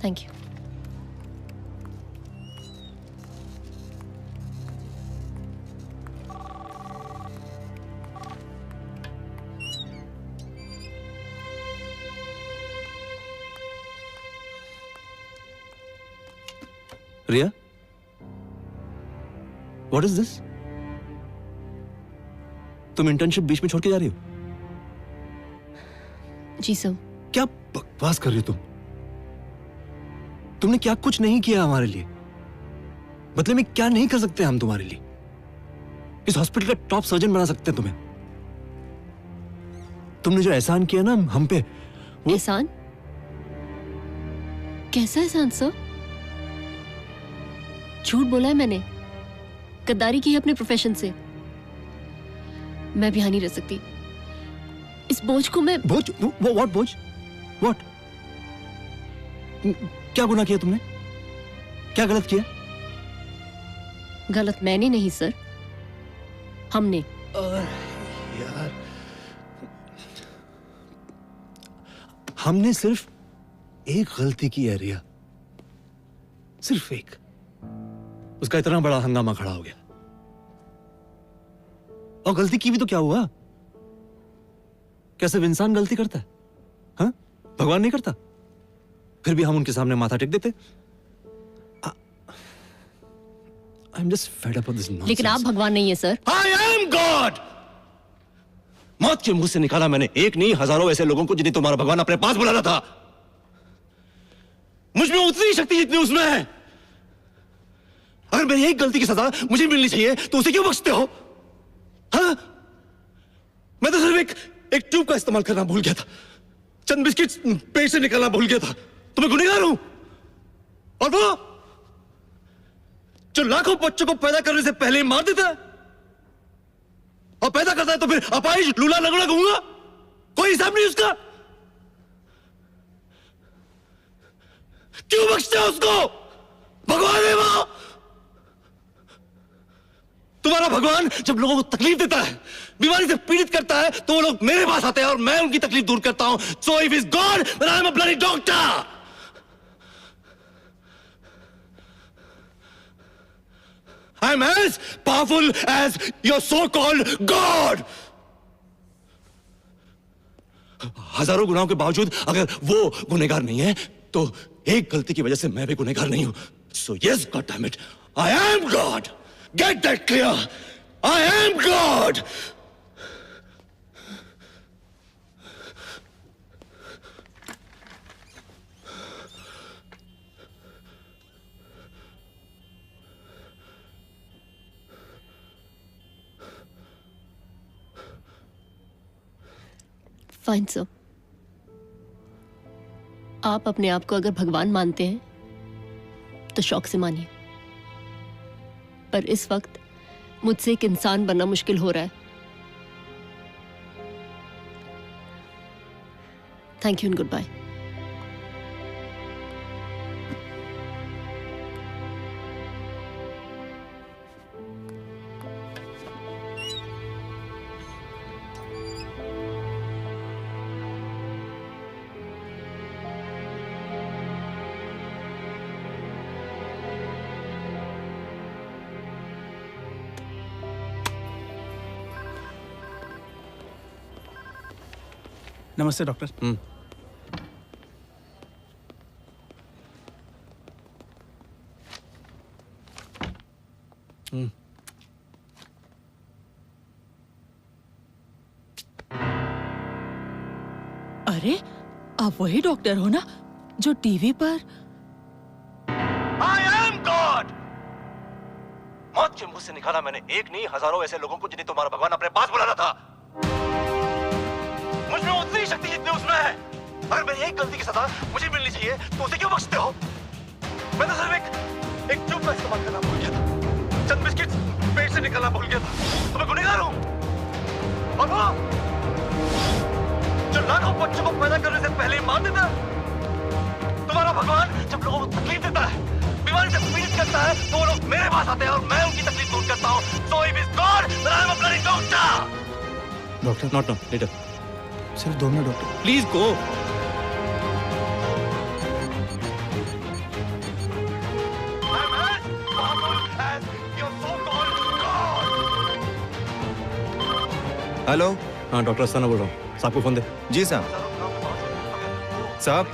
Thank you. Riya, what is this? तुम इंटर्नशिप बीच में छोड़ के जा रही हो? जी सर। क्या बकवास कर रही हो तुम? तुमने क्या कुछ नहीं किया हमारे लिए? बदले में क्या नहीं कर सकते हम तुम्हारे लिए? इस हॉस्पिटल का टॉप सर्जन बना सकते हैं तुम्हें। तुमने जो एहसान किया ना हम पे, वो एहसान? कैसा एहसान सर? झूठ बोला है मैंने, गद्दारी की है अपने प्रोफेशन से। मैं भी यहाँ नहीं रह सकती। इस बोझ को मैं बोझ? व्हाट बोझ? व्हाट? क्या गुनाह किया तुमने? क्या गलत किया? गलत मैंने नहीं सर, हमने। यार, हमने सिर्फ एक गलती की है रिया, सिर्फ एक। उसका इतना बड़ा हंगामा खड़ा हो गया। और गलती की भी तो क्या हुआ? क्या सिर्फ इंसान गलती करता है? हाँ? भगवान नहीं करता? फिर भी हम उनके सामने माथा टेक देते। I'm just fed up with this nonsense. लेकिन आप भगवान नहीं है सर। I am God! मौत के मुंह से निकाला मैंने एक नहीं हजारों ऐसे लोगों को जिन्हें तुम्हारा भगवान अपने पास बुलाना था। मुझ में उतनी शक्ति जितनी उसमें है। अगर मेरी एक गलती की सजा मुझे मिलनी चाहिए तो उसे क्यों बख्शते हो? हाँ? मैं तो सिर्फ एक ट्यूब का इस्तेमाल करना भूल गया था, चंद बिस्किट पेट से निकालना भूल गया था, तो मैं गुनहगार हूं। और वो जो लाखों बच्चों को पैदा करने से पहले मार देता है और पैदा करता है तो फिर अपाहिज लूला लगड़ा कहूंगा? कोई हिसाब नहीं उसका। क्यों बख्शते हो उसको? भगवान है वो। तुम्हारा भगवान जब लोगों को तकलीफ देता है, बीमारी से पीड़ित करता है, तो वो लोग मेरे पास आते हैं और मैं उनकी तकलीफ दूर करता हूं। So if he's God, then I'm a bloody doctor. I'm as powerful as your so-called God. हजारों गुनाहों के बावजूद अगर वो गुनहगार नहीं है, तो एक गलती की वजह से मैं भी गुनहगार नहीं हूं। So yes, God damn it, I am God. Get that clear. I am God. Fine sir. आप अपने आप को अगर भगवान मानते हैं तो शौक से मानिए, पर इस वक्त मुझसे एक इंसान बनना मुश्किल हो रहा है। Thank you and good bye. नमस्ते डॉक्टर। अरे आप वही डॉक्टर हो ना जो टीवी पर? I am God. मौत के मुंह से निकाला मैंने एक नहीं हजारों ऐसे लोगों को जिन्हें तुम्हारा भगवान अपने पास बुलाना था। मुझ में उतनी शक्ति जितनी उसमें है। अगर मेरी एक गलती की सजा मुझे मिलनी चाहिए तो उसे क्यों बख्शते हो? मैं तो सिर्फ एक ट्यूब का इस्तेमाल करना भूल गया था, चंद बिस्किट पेट से निकालना भूल गया था, तो मैं गुनहगार हूं। और वो जो लाखों बच्चों को पैदा करने से पहले मार देता है, तुम्हारा भगवान जब लोगों को तकलीफ देता है, बीमारी से पीड़ित करता है, तो वो लोग मेरे पास आते हैं और मैं उनकी तकलीफ दूर करता हूं। So if he's God, then I'm a bloody doctor. Doctor Not now, later. सिर्फ 2 minute doctor. Please go. Hello. हाँ डॉक्टर अस्थाना बोल रहा हूँ, साहब को फोन दे। जी साहब। साहब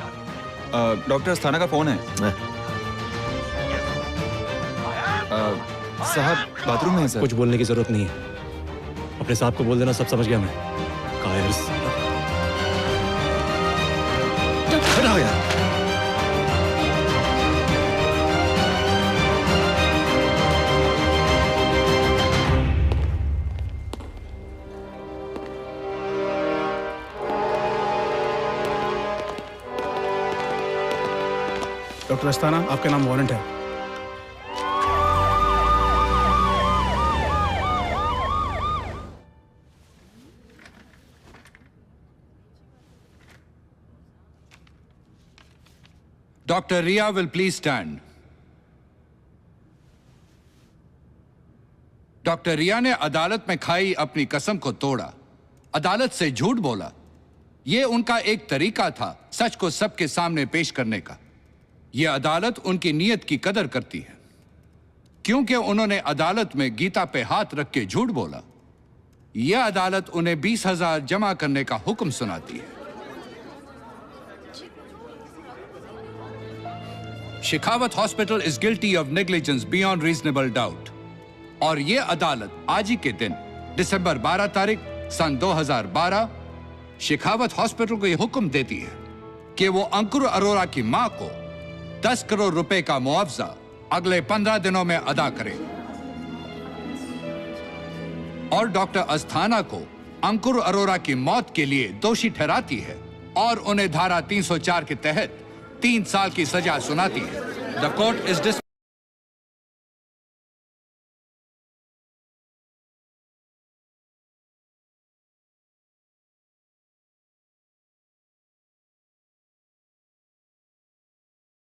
डॉक्टर अस्थाना का फोन है। साहब बाथरूम में है सर। कुछ बोलने की जरूरत नहीं है, अपने साहब को बोल देना, सब समझ गया मैं। कायर हटाओ यार। डॉक्टर अस्थाना, आपका नाम वारंट है। Dr. Ria will please stand. Doctor Riya ने अदालत में खाई अपनी कसम को तोड़ा, अदालत से झूठ बोला। यह उनका एक तरीका था सच को सबके सामने पेश करने का। यह अदालत उनकी नीयत की कदर करती है, क्योंकि उन्होंने अदालत में गीता पे हाथ रख के झूठ बोला। यह अदालत उन्हें 20,000 जमा करने का हुक्म सुनाती है। Shekhawat hospital is guilty of negligence beyond reasonable doubt. और यह अदालत आज ही के दिन दिसंबर 12 तारीख सन 2012 शेखावत हॉस्पिटल को यह हुक्म देती है कि वो अंकुर अरोरा की मां को 10 करोड़ रुपए का मुआवजा अगले 15 दिनों में अदा करे, और डॉक्टर अस्थाना को अंकुर अरोरा की मौत के लिए दोषी ठहराती है और उन्हें धारा 304 के तहत 3 साल की सजा सुनाती है। The court is